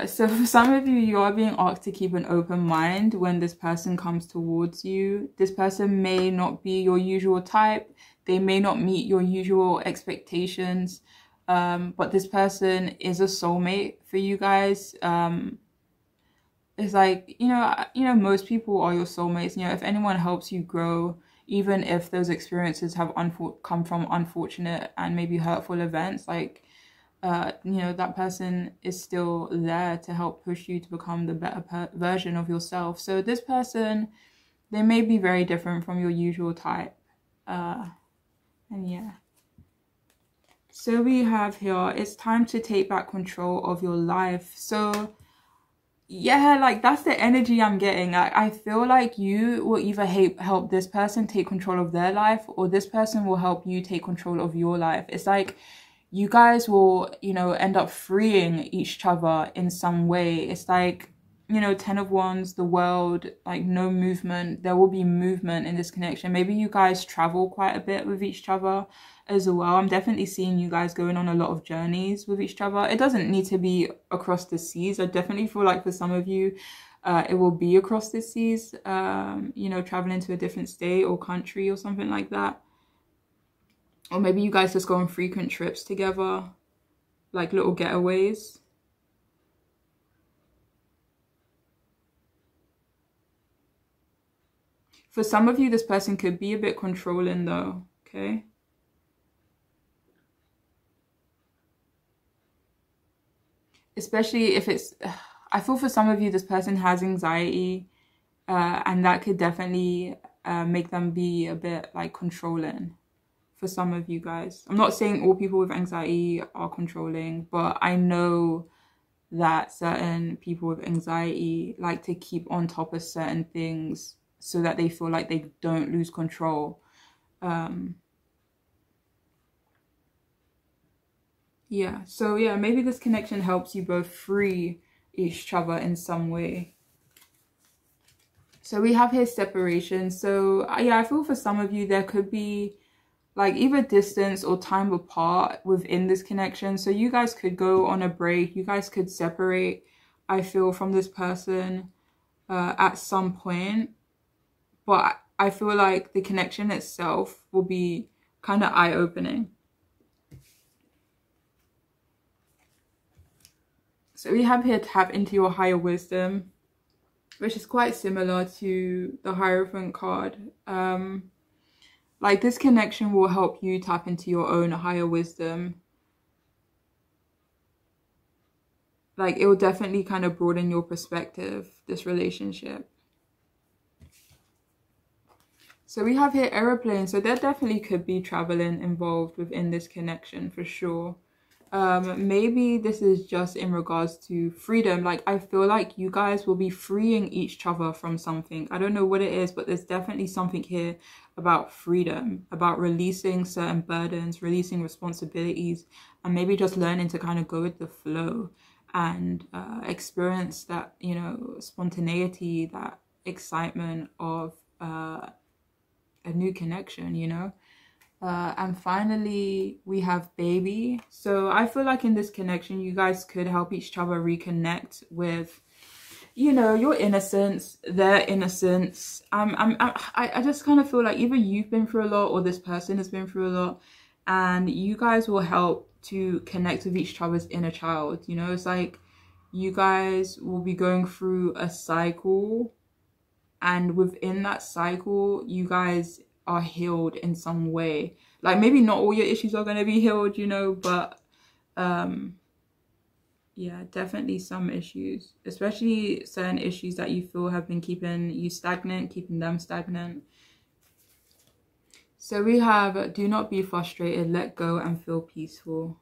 So for some of you, you are being asked to keep an open mind when this person comes towards you. This person may not be your usual type. They may not meet your usual expectations. But this person is a soulmate for you guys. It's like, you know, most people are your soulmates. You know, if anyone helps you grow, even if those experiences have come from unfortunate and maybe hurtful events, like, you know, that person is still there to help push you to become the better version of yourself. So this person, they may be very different from your usual type. And yeah. So we have here, it's time to take back control of your life. So yeah, like that's the energy I'm getting. I feel like you will either help this person take control of their life, or this person will help you take control of your life. It's like you guys will, you know, end up freeing each other in some way. It's like, you know, 10 of Wands, the world, like no movement. There will be movement in this connection. Maybe you guys travel quite a bit with each other as well. I'm definitely seeing you guys going on a lot of journeys with each other. It doesn't need to be across the seas. I definitely feel like for some of you, it will be across the seas, you know, traveling to a different state or country or something like that. Or maybe you guys just go on frequent trips together, like little getaways. For some of you, this person could be a bit controlling though, okay? Especially if it's, I feel for some of you, this person has anxiety, and that could definitely make them be a bit like controlling. For some of you guys, I'm not saying all people with anxiety are controlling, but I know that certain people with anxiety like to keep on top of certain things so that they feel like they don't lose control. Yeah, so yeah, maybe this connection helps you both free each other in some way. So we have here separation. So yeah, I feel for some of you there could be like either distance or time apart within this connection. So you guys could go on a break. You guys could separate, I feel, from this person at some point. But I feel like the connection itself will be kind of eye-opening. So we have here tap into your higher wisdom, which is quite similar to the Hierophant card. Like this connection will help you tap into your own higher wisdom. Like it will definitely kind of broaden your perspective, this relationship. So we have here aeroplane. So there definitely could be traveling involved within this connection for sure. Maybe this is just in regards to freedom. Like I feel like you guys will be freeing each other from something. I don't know what it is, but there's definitely something here about freedom, about releasing certain burdens, releasing responsibilities, and maybe just learning to kind of go with the flow and experience that, you know, spontaneity, that excitement of a new connection, you know. And finally, we have baby. So I feel like in this connection, you guys could help each other reconnect with, you know, your innocence, their innocence. I just kind of feel like either you've been through a lot or this person has been through a lot, and you guys will help to connect with each other's inner child. You know, it's like you guys will be going through a cycle, and within that cycle, you guys are healed in some way. Like maybe not all your issues are going to be healed, you know, but yeah, definitely some issues, especially certain issues that you feel have been keeping you stagnant, keeping them stagnant. So we have, do not be frustrated, let go and feel peaceful.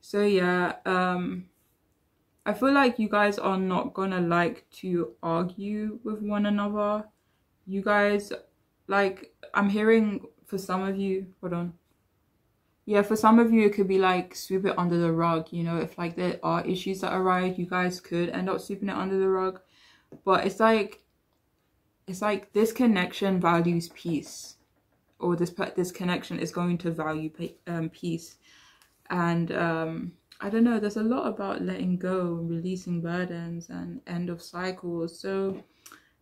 So yeah, I feel like you guys are not gonna like to argue with one another. You guys, like, I'm hearing for some of you, hold on. Yeah, for some of you, it could be like sweep it under the rug, you know, if like there are issues that arise, you guys could end up sweeping it under the rug. But it's like this connection values peace, or this connection is going to value peace. And I don't know, there's a lot about letting go, releasing burdens and end of cycles. So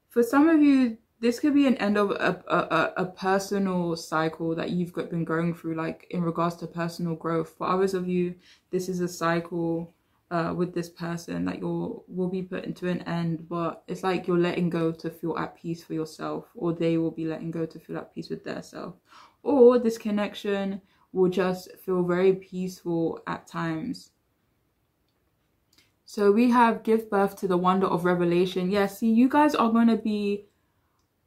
for some of you, this could be an end of a personal cycle that you've been going through, like in regards to personal growth. For others of you, this is a cycle with this person that will be put into an end, but it's like you're letting go to feel at peace for yourself, or they will be letting go to feel at peace with their self, or this connection will just feel very peaceful at times. So we have give birth to the wonder of revelation. Yeah, see, you guys are going to be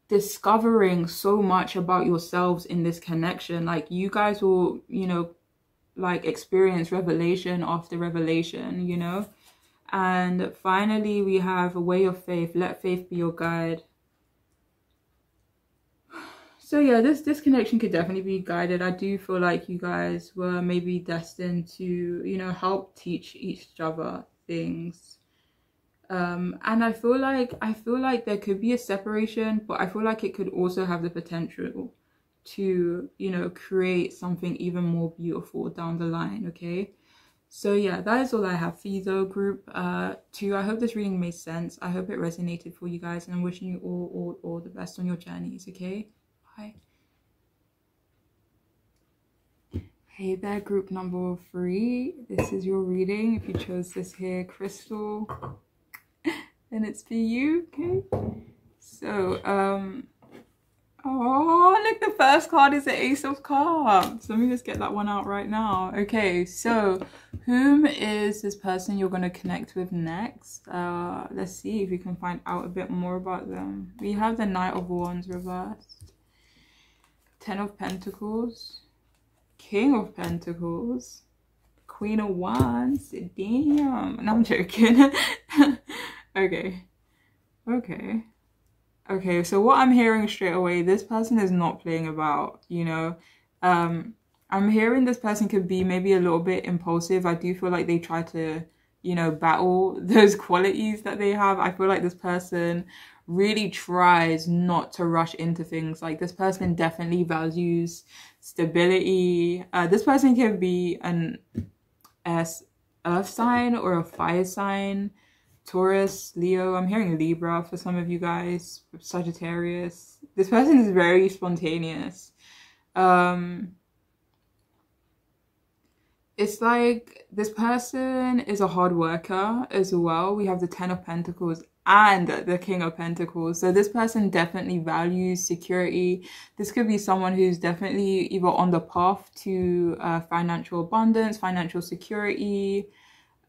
discovering so much about yourselves in this connection. Like you guys will, you know, like experience revelation after revelation, you know. And finally, we have a way of faith. Let faith be your guide. So yeah, this connection could definitely be guided. I do feel like you guys were maybe destined to, you know, help teach each other things. And I feel like there could be a separation, but I feel like it could also have the potential to, you know, create something even more beautiful down the line. Okay, so yeah, that is all I have for you though, group 2. I hope this reading made sense. I hope it resonated for you guys, and I'm wishing you all the best on your journeys. Okay, bye. Hey there, group number 3. This is your reading. If you chose this here crystal, then it's for you. Okay, so oh, look, the first card is the Ace of Cups. Let me just get that one out right now. Okay, so whom is this person you're going to connect with next? Let's see if we can find out a bit more about them. We have the Knight of Wands reversed, 10 of Pentacles, King of Pentacles, Queen of Wands. Damn. No, I'm joking. Okay, so what I'm hearing straight away, this person is not playing about, you know. I'm hearing this person could be maybe a little bit impulsive. I do feel like they try to, you know, battle those qualities that they have. I feel like this person really tries not to rush into things. Like this person definitely values stability. This person can be an earth sign or a fire sign. Taurus, Leo, I'm hearing Libra for some of you guys, Sagittarius. This person is very spontaneous. It's like this person is a hard worker as well. We have the 10 of Pentacles and the King of Pentacles. So this person definitely values security. This could be someone who's definitely either on the path to financial abundance, financial security,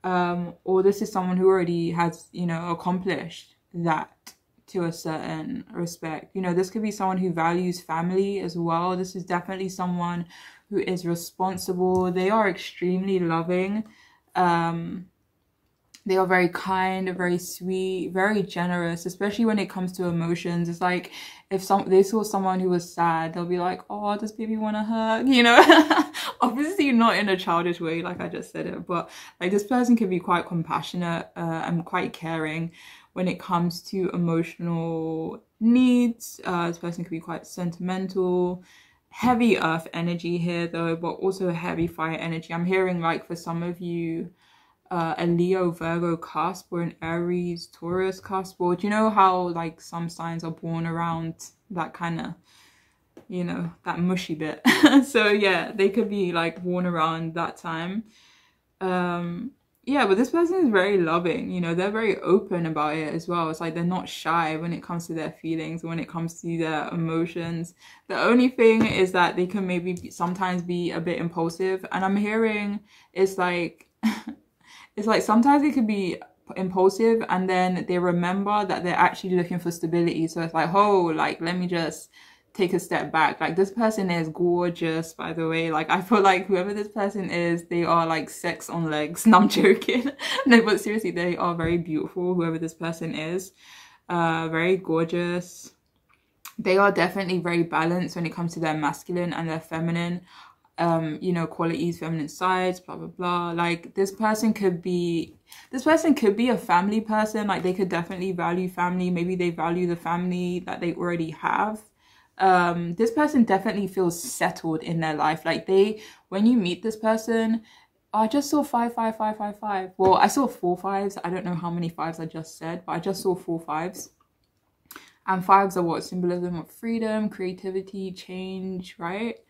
or this is someone who already has, you know, accomplished that to a certain respect. You know, this could be someone who values family as well. This is definitely someone who is responsible. They are extremely loving. They are very kind, very sweet, very generous, especially when it comes to emotions. It's like if they saw someone who was sad, they'll be like, oh, does baby want a hug? You know, obviously not in a childish way, like I just said it, but like this person can be quite compassionate and quite caring when it comes to emotional needs. This person can be quite sentimental. heavy earth energy here though, but also heavy fire energy. I'm hearing like for some of you, a Leo, Virgo cusp, or an Aries, Taurus cusp. Or do you know how like some signs are born around that kind of, you know, that mushy bit? So yeah, they could be like born around that time. Yeah, but this person is very loving, you know, they're very open about it as well. It's like they're not shy when it comes to their feelings, when it comes to their emotions. The only thing is that they can maybe sometimes be a bit impulsive. And I'm hearing it's like, it's like sometimes they could be impulsive and then they remember that they're actually looking for stability. So it's like, oh, like, let me just take a step back. Like, this person is gorgeous, by the way. Like, I feel like whoever this person is, they are like sex on legs. No, I'm joking. No, but seriously, they are very beautiful, whoever this person is. Very gorgeous. They are definitely very balanced when it comes to their masculine and their feminine, you know, qualities, feminine sides, blah, blah, blah. Like, this person could be a family person. Like, they could definitely value family. Maybe they value the family that they already have. This person definitely feels settled in their life. Like, when you meet this person, I just saw 5, 5, 5, 5, 5. Well, I saw 4 5s. I don't know how many 5s I just said, but I just saw 4 5s. And 5s are what? Symbolism of freedom, creativity, change, right?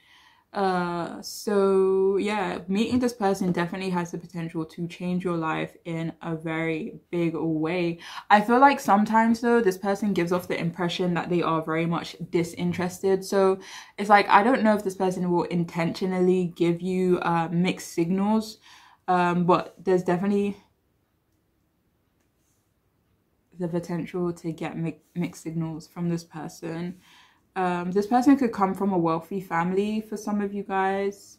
So yeah, meeting this person definitely has the potential to change your life in a very big way. I feel like sometimes though, this person gives off the impression that they are very much disinterested. So it's like, I don't know if this person will intentionally give you mixed signals, but there's definitely the potential to get mixed signals from this person. This person could come from a wealthy family for some of you guys.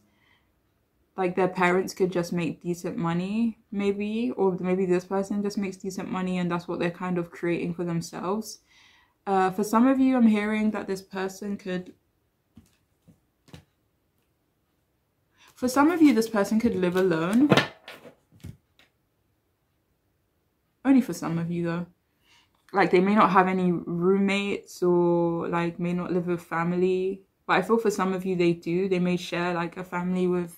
Like, their parents could just make decent money, maybe. Or maybe this person just makes decent money and that's what they're kind of creating for themselves. For some of you, I'm hearing that this person could... For some of you, this person could live alone. Only for some of you, though. Like, they may not have any roommates or like may not live with family, but I feel for some of you they do. They may share like a family with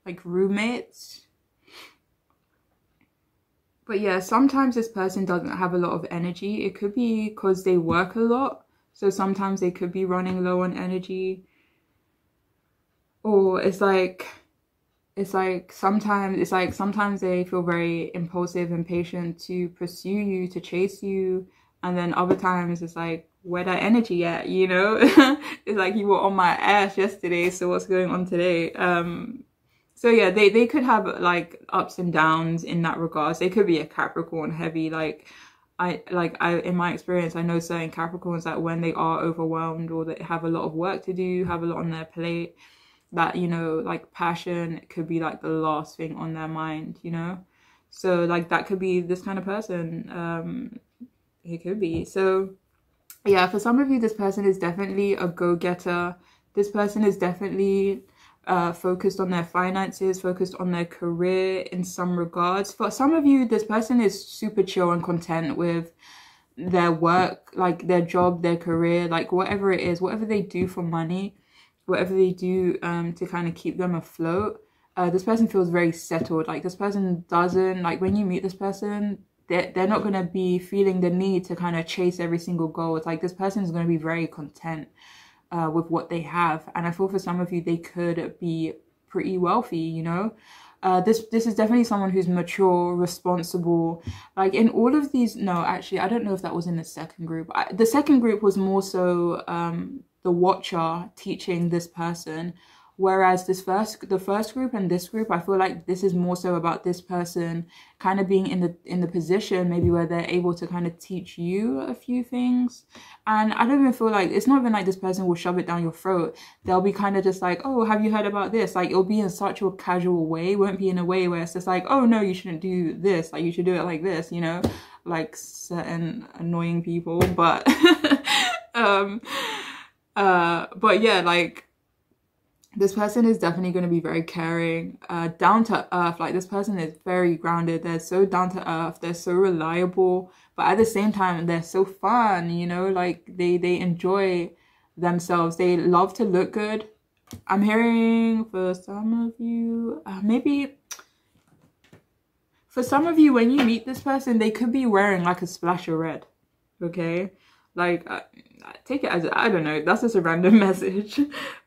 like roommates. But yeah, sometimes this person doesn't have a lot of energy. It could be because they work a lot, so sometimes they could be running low on energy. Or it's like sometimes they feel very impulsive and impatient to pursue you, to chase you, and then other times it's like, where that energy at, you know? It's like, you were on my ass yesterday, so what's going on today? So yeah, they could have like ups and downs in that regards. They could be a Capricorn heavy. Like I in my experience, I know certain Capricorns that when they are overwhelmed or they have a lot of work to do, have a lot on their plate, that, you know, like passion could be like the last thing on their mind, you know? So like that could be this kind of person. It could be. So yeah, for some of you, this person is definitely a go-getter. This person is definitely focused on their finances, focused on their career in some regards. For some of you, this person is super chill and content with their work, like their job, their career, like whatever it is, whatever they do for money, whatever they do to kind of keep them afloat. This person feels very settled. Like, this person doesn't, like, when you meet this person, they're not going to be feeling the need to kind of chase every single goal. It's like, this person is going to be very content with what they have. And I feel for some of you, they could be pretty wealthy, you know? This is definitely someone who's mature, responsible. Like, in all of these, no, actually, I don't know if that was in the second group. The second group was more so the watcher teaching this person, whereas the first group and this group, I feel like this is more so about this person kind of being in the position maybe where they're able to kind of teach you a few things. And I don't even feel like, it's not even like this person will shove it down your throat. They'll be kind of just like, oh, have you heard about this? Like, it'll be in such a casual way. It won't be in a way where it's just like, oh no, you shouldn't do this, like you should do it like this, you know, like certain annoying people. But but yeah, like, This person is definitely going to be very caring, down to earth. Like, this person is very grounded. They're so down to earth. They're so reliable, but at the same time, they're so fun, you know, like they enjoy themselves. They love to look good. I'm hearing for some of you, maybe for some of you, when you meet this person, they could be wearing like a splash of red, okay? Like, take it as, I don't know, that's just a random message.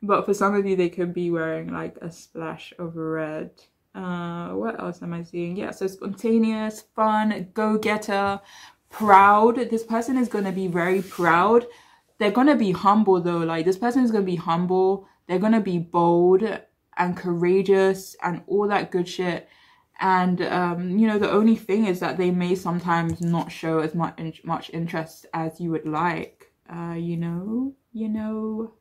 But for some of you, they could be wearing like a splash of red. What else am I seeing? Yeah, so spontaneous, fun, go-getter, proud. This person is going to be very proud. They're going to be humble though. Like, this person is going to be humble. They're going to be bold and courageous and all that good shit. And you know, the only thing is that they may sometimes not show as much interest as you would like. You know.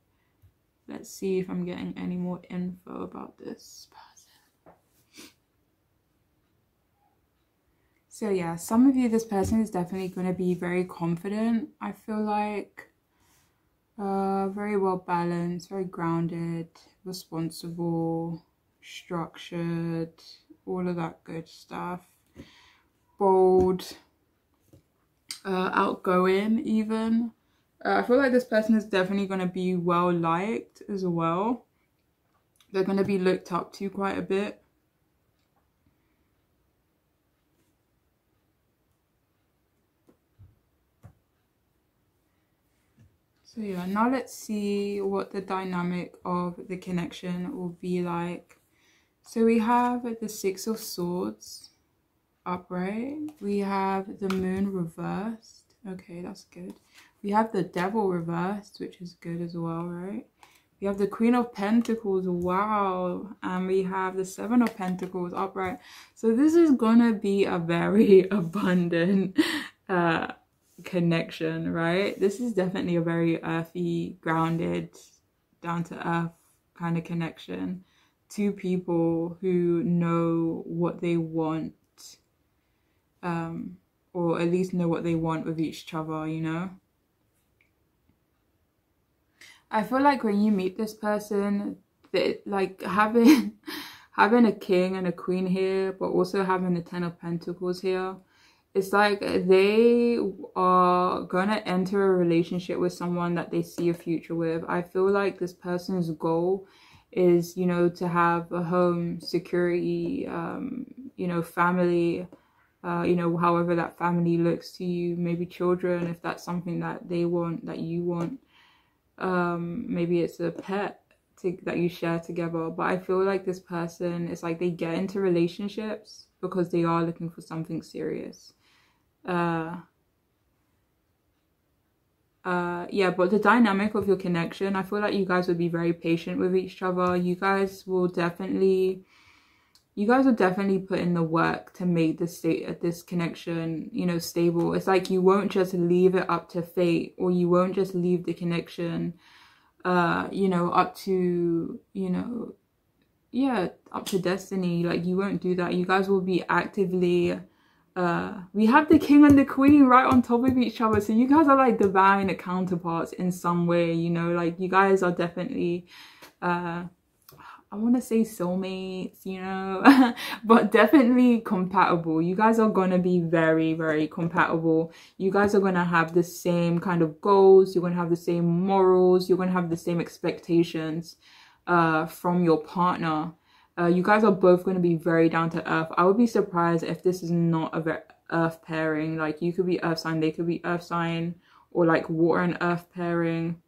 Let's see if I'm getting any more info about this person. So yeah, some of you, this person is definitely going to be very confident. I feel like very well balanced, very grounded, responsible, structured, all of that good stuff. Bold, outgoing even. I feel like this person is definitely going to be well liked as well. They're going to be looked up to quite a bit. So yeah, now let's see what the dynamic of the connection will be like. So we have the Six of Swords upright. We have the Moon reversed. Okay, that's good. We have the Devil reversed, which is good as well, right? We have the Queen of Pentacles, wow. And we have the Seven of Pentacles upright. So this is gonna be a very abundant connection, right? This is definitely a very earthy, grounded, down to earth kind of connection. Two people who know what they want, or at least know what they want with each other, you know? I feel like when you meet this person, that like having a king and a queen here, but also having the Ten of Pentacles here, it's like they are gonna enter a relationship with someone that they see a future with. I feel like this person's goal is, you know, to have a home, security, you know, family, you know, however that family looks to you, maybe children, if that's something that they want, that you want. Maybe it's a pet that you share together. But I feel like this person, it's like they get into relationships because they are looking for something serious. Yeah, but the dynamic of your connection, I feel like you guys would be very patient with each other. You guys will definitely put in the work to make this connection, you know, stable. It's like you won't just leave it up to fate, or you won't just leave the connection, you know, up to, you know, yeah, up to destiny. Like, you won't do that. You guys will be actively, we have the king and the queen right on top of each other. So you guys are like divine counterparts in some way, you know, like you guys are definitely, I want to say soulmates, you know, but definitely compatible. You guys are going to be very, very compatible. You guys are going to have the same kind of goals. You're going to have the same morals. You're going to have the same expectations from your partner. You guys are both going to be very down to earth. I would be surprised if this is not a very earth pairing. Like, you could be earth sign, they could be earth sign, or like water and earth pairing.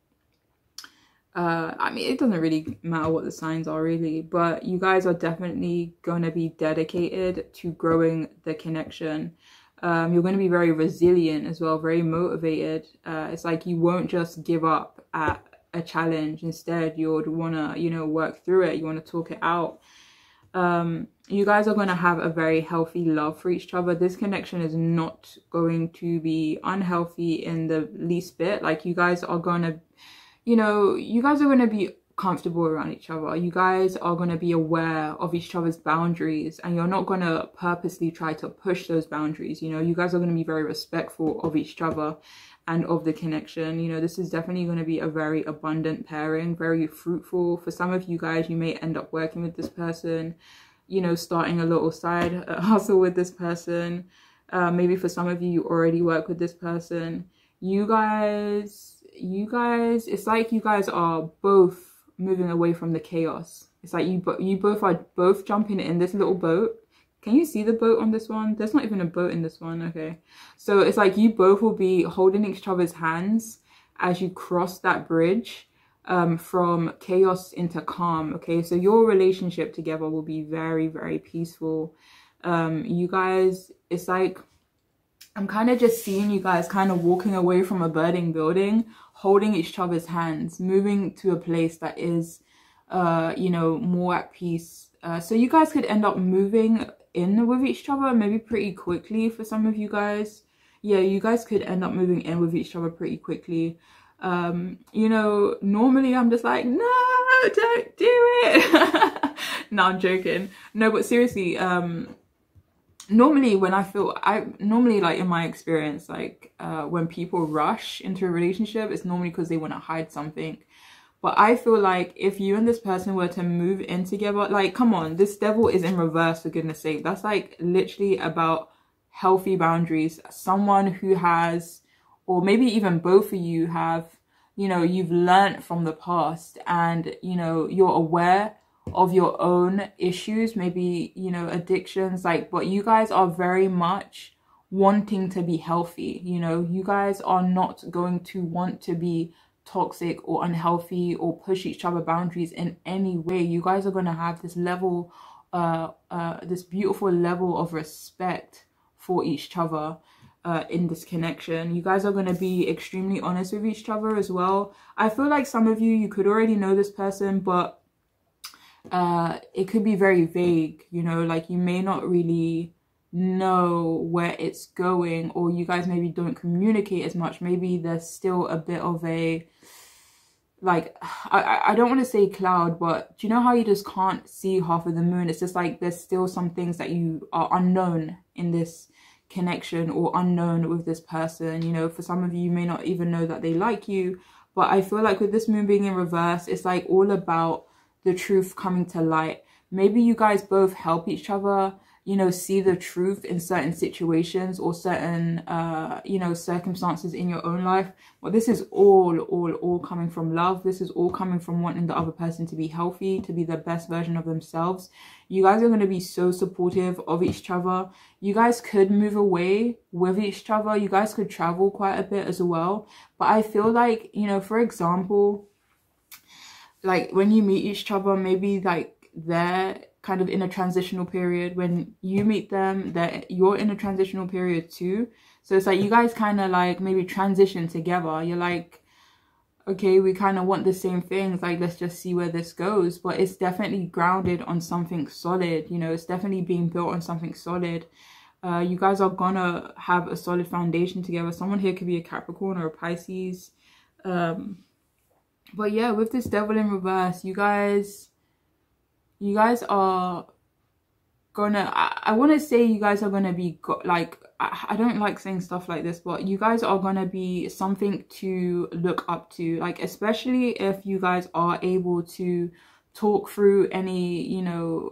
I mean, it doesn't really matter what the signs are really, but you guys are definitely going to be dedicated to growing the connection. You're going to be very resilient as well, very motivated. It's like you won't just give up at a challenge. Instead, you'd want to, you know, work through it. You want to talk it out. You guys are going to have a very healthy love for each other. This connection is not going to be unhealthy in the least bit. Like, you guys are going to, you know, you guys are going to be comfortable around each other. You guys are going to be aware of each other's boundaries, and you're not going to purposely try to push those boundaries. You know, you guys are going to be very respectful of each other, and of the connection. You know, this is definitely going to be a very abundant pairing, very fruitful. For some of you guys, you may end up working with this person, you know, starting a little side hustle with this person. Maybe for some of you, you already work with this person. You guys, it's like you guys are both moving away from the chaos. It's like you both are jumping in this little boat. Can you see the boat on this one? There's not even a boat in this one. Okay. So it's like you both will be holding each other's hands as you cross that bridge from chaos into calm. Okay. So your relationship together will be very, very peaceful. You guys, it's like, I'm kind of just seeing you guys kind of walking away from a burning building, holding each other's hands, moving to a place that is, you know, more at peace. So you guys could end up moving in with each other maybe pretty quickly for some of you guys. Yeah, you guys could end up moving in with each other pretty quickly. You know, normally I'm just like, no, don't do it. No, I'm joking. No, but seriously, normally when normally like in my experience, like when people rush into a relationship, it's normally because they want to hide something. But I feel like if you and this person were to move in together, like, come on, this devil is in reverse, for goodness sake. That's like literally about healthy boundaries. Someone who has, or maybe even both of you have, you know, you've learned from the past and, you know, you're aware of your own issues, maybe, you know, addictions, like, but you guys are very much wanting to be healthy. You know, you guys are not going to want to be toxic or unhealthy or push each other boundaries in any way. You guys are going to have this level, this beautiful level of respect for each other in this connection. You guys are going to be extremely honest with each other as well. I feel like some of you could already know this person, but it could be very vague, you know, like you may not really know where it's going, or you guys maybe don't communicate as much. Maybe there's still a bit of a, like, I don't want to say cloud, but do you know how you just can't see half of the moon? It's just like there's still some things that you are unknown in this connection or unknown with this person. You know, for some of you, you may not even know that they like you, but I feel like with this moon being in reverse, it's like all about the truth coming to light. Maybe you guys both help each other, you know, see the truth in certain situations or certain, you know, circumstances in your own life. Well, this is all coming from love. This is all coming from wanting the other person to be healthy, to be the best version of themselves. You guys are going to be so supportive of each other. You guys could move away with each other. You guys could travel quite a bit as well. But I feel like, you know, for example, like when you meet each other, maybe like they're kind of in a transitional period. When you meet them, that you're in a transitional period too. So it's like you guys kind of like maybe transition together. You're like, okay, we kind of want the same things, like let's just see where this goes. But it's definitely grounded on something solid, you know, it's definitely being built on something solid. You guys are gonna have a solid foundation together. Someone here could be a Capricorn or a Pisces. But yeah, with this devil in reverse, you guys are gonna, I want to say you guys are gonna be like, I don't like saying stuff like this, but you guys are gonna be something to look up to, like especially if you guys are able to talk through any, you know,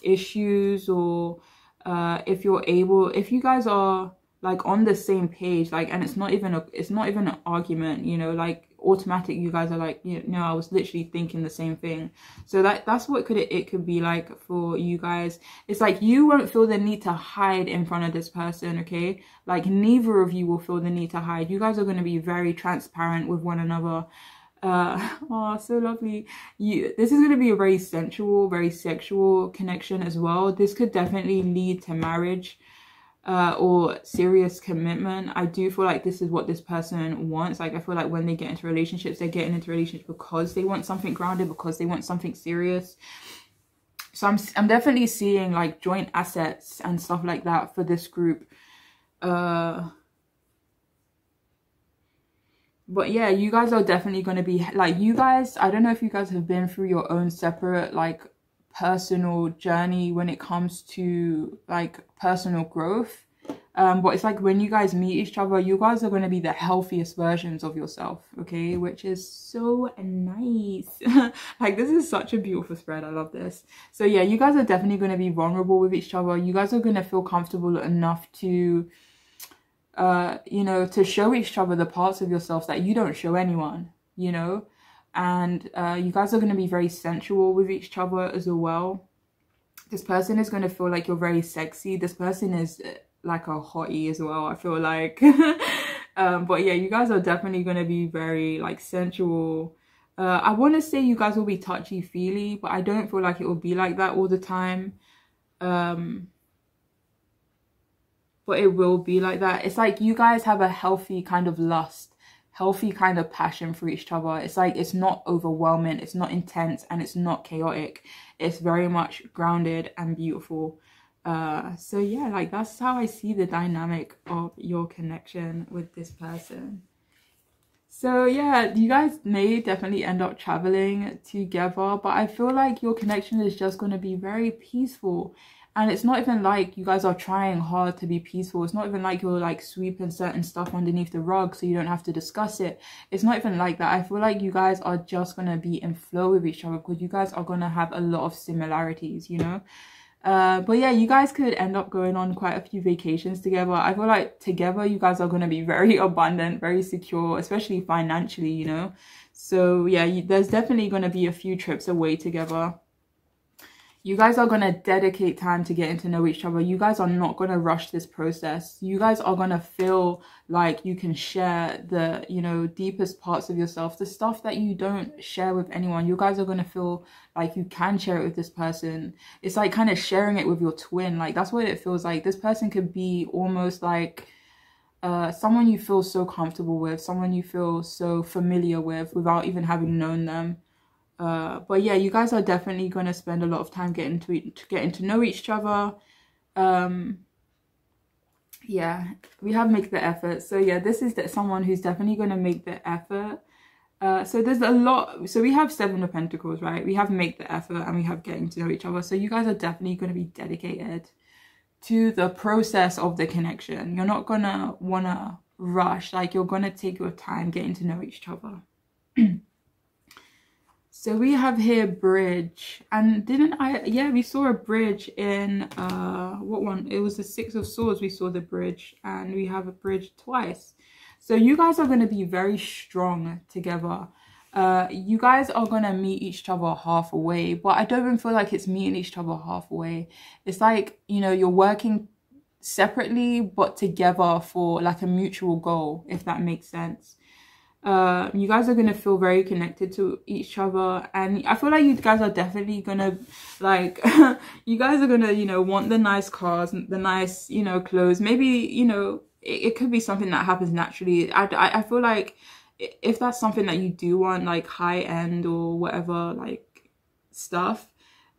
issues, or if you guys are like on the same page, like, and it's not even an argument, you know, like automatic, you guys are like, you know, I was literally thinking the same thing. So that's what it could be like for you guys. It's like you won't feel the need to hide in front of this person, okay? Like neither of you will feel the need to hide. You guys are going to be very transparent with one another. Oh, so lovely. This is going to be a very sensual, very sexual connection as well. This could definitely lead to marriage, or serious commitment. I do feel like this is what this person wants. Like I feel like when they get into relationships, they're getting into relationships because they want something grounded, because they want something serious. So I'm definitely seeing like joint assets and stuff like that for this group. But yeah, you guys are definitely going to be like, you guys, I don't know if you guys have been through your own separate like personal journey when it comes to like personal growth. But it's like when you guys meet each other, you guys are going to be the healthiest versions of yourself, okay? Which is so nice. Like, this is such a beautiful spread. I love this. So yeah, you guys are definitely going to be vulnerable with each other. You guys are going to feel comfortable enough to, you know, to show each other the parts of yourself that you don't show anyone, you know? And you guys are going to be very sensual with each other as well. This person is going to feel like you're very sexy. This person is like a hottie as well, I feel like. But yeah, you guys are definitely going to be very like sensual. I want to say you guys will be touchy-feely, but I don't feel like it will be like that all the time. But it will be like that. It's like you guys have a healthy kind of lust, healthy kind of passion for each other. It's like it's not overwhelming, it's not intense, and it's not chaotic. It's very much grounded and beautiful. So yeah, like that's how I see the dynamic of your connection with this person. So yeah, you guys may definitely end up traveling together, but I feel like your connection is just going to be very peaceful. And it's not even like you guys are trying hard to be peaceful. It's not even like you're like sweeping certain stuff underneath the rug so you don't have to discuss it. It's not even like that. I feel like you guys are just going to be in flow with each other because you guys are going to have a lot of similarities, you know? But yeah, you guys could end up going on quite a few vacations together. I feel like together you guys are going to be very abundant, very secure, especially financially, you know? So yeah, there's definitely going to be a few trips away together. You guys are going to dedicate time to getting to know each other. You guys are not going to rush this process. You guys are going to feel like you can share the, you know, deepest parts of yourself, the stuff that you don't share with anyone. You guys are going to feel like you can share it with this person. It's like kind of sharing it with your twin. Like, that's what it feels like. This person could be almost like someone you feel so comfortable with, someone you feel so familiar with without even having known them. But yeah, you guys are definitely going to spend a lot of time getting to know each other. Yeah, we have make the effort. So yeah, this is someone who's definitely going to make the effort. So there's a lot. So we have 7 of Pentacles, right? We have make the effort and we have getting to know each other. So you guys are definitely going to be dedicated to the process of the connection. You're not going to want to rush. Like, you're going to take your time getting to know each other. So we have here bridge, and yeah, we saw a bridge in what one? It was the 6 of Swords. We saw the bridge, and we have a bridge twice. So you guys are going to be very strong together. You guys are going to meet each other halfway, but I don't even feel like it's meeting each other halfway. It's like, you know, you're working separately but together for like a mutual goal, if that makes sense. You guys are going to feel very connected to each other, and I feel like you guys are definitely going to like you guys are going to, you know, want the nice cars, the nice, you know, clothes. Maybe, you know, it could be something that happens naturally. I feel like if that's something that you do want, like high end or whatever, like stuff,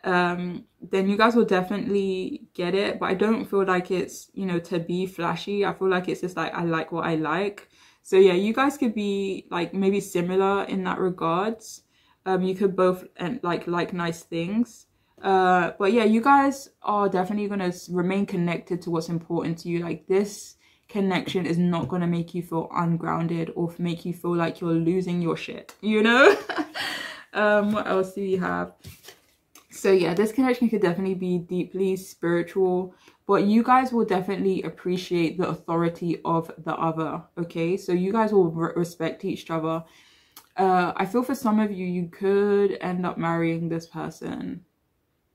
then you guys will definitely get it. But I don't feel like it's, you know, to be flashy. I feel like it's just like, I like what I like. So yeah, you guys could be like maybe similar in that regards. You could both like nice things. But yeah, you guys are definitely going to remain connected to what's important to you. Like, this connection is not going to make you feel ungrounded or make you feel like you're losing your shit, you know? What else do we have? So yeah, this connection could definitely be deeply spiritual, but you guys will definitely appreciate the authority of the other, okay? So you guys will respect each other. I feel for some of you, you could end up marrying this person.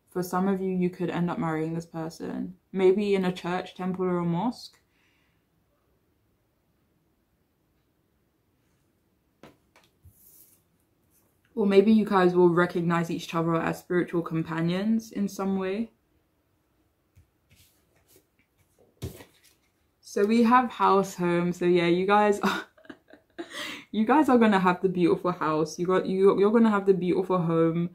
For some of you, you could end up marrying this person. Maybe in a church, temple, or a mosque. Or maybe you guys will recognize each other as spiritual companions in some way. So we have house, home. So yeah, you guys are you guys are gonna have the beautiful house. You're gonna have the beautiful home.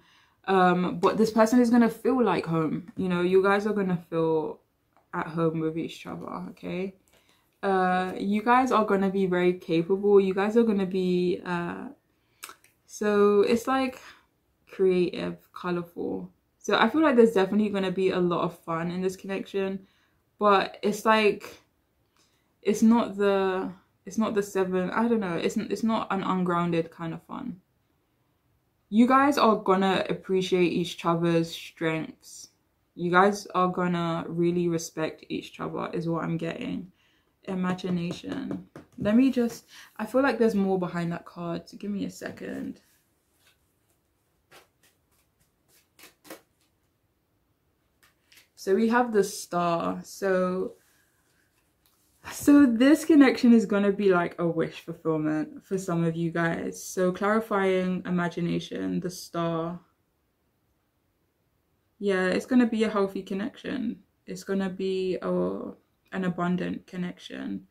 But this person is gonna feel like home. You know, you guys are gonna feel at home with each other, okay? You guys are gonna be very capable. You guys are gonna be so it's like creative, colorful. So I feel like there's definitely gonna be a lot of fun in this connection, but it's like it's not the seven. I don't know. It's not an ungrounded kind of fun. You guys are gonna appreciate each other's strengths. You guys are gonna really respect each other is what I'm getting. Imagination. Let me just, I feel like there's more behind that card, so give me a second. So we have the Star. So this connection is going to be like a wish fulfillment for some of you guys. So clarifying imagination, the Star. Yeah, it's going to be a healthy connection. It's going to be an abundant connection.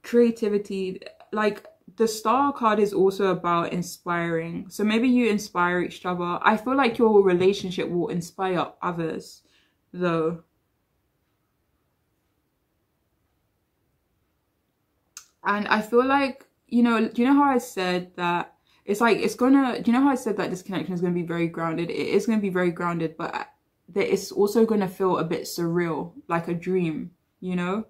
Creativity, like the Star card is also about inspiring. So maybe you inspire each other. I feel like your relationship will inspire others though. And I feel like, you know, do you know how I said that it's like, it's gonna, do you know how I said that this connection is going to be very grounded? It is going to be very grounded, but it's also going to feel a bit surreal, like a dream, you know?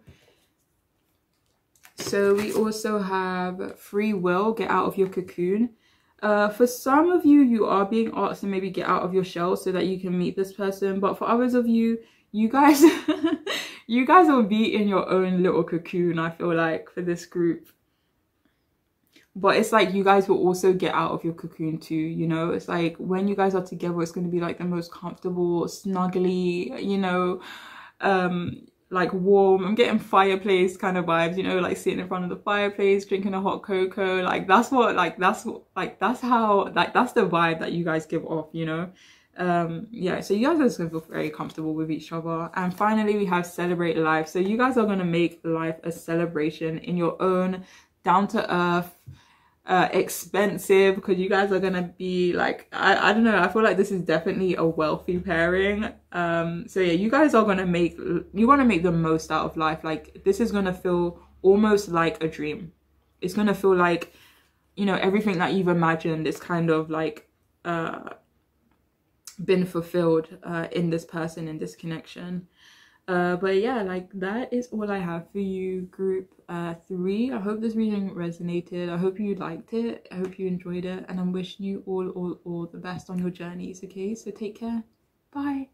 So we also have free will, get out of your cocoon. For some of you, you are being asked to maybe get out of your shell so that you can meet this person. But for others of you, you guys, you guys will be in your own little cocoon, I feel like, for this group. But it's like you guys will also get out of your cocoon too, you know? It's like when you guys are together, it's going to be like the most comfortable, snuggly, you know, like warm. I'm getting fireplace kind of vibes, you know, like sitting in front of the fireplace, drinking a hot cocoa. Like that's the vibe that you guys give off, you know? Yeah, so you guys are just gonna feel very comfortable with each other. And finally, we have celebrate life. So you guys are gonna make life a celebration in your own down to earth, expensive, because you guys are gonna be like, I don't know, I feel like this is definitely a wealthy pairing. So yeah, you guys are gonna make the most out of life. Like this is gonna feel almost like a dream. It's gonna feel like, you know, everything that you've imagined is kind of like been fulfilled in this person, in this connection. But yeah, like that is all I have for you, group 3. I hope this reading resonated. I hope you liked it. I hope you enjoyed it, and I'm wishing you all the best on your journeys. Okay, so take care. Bye.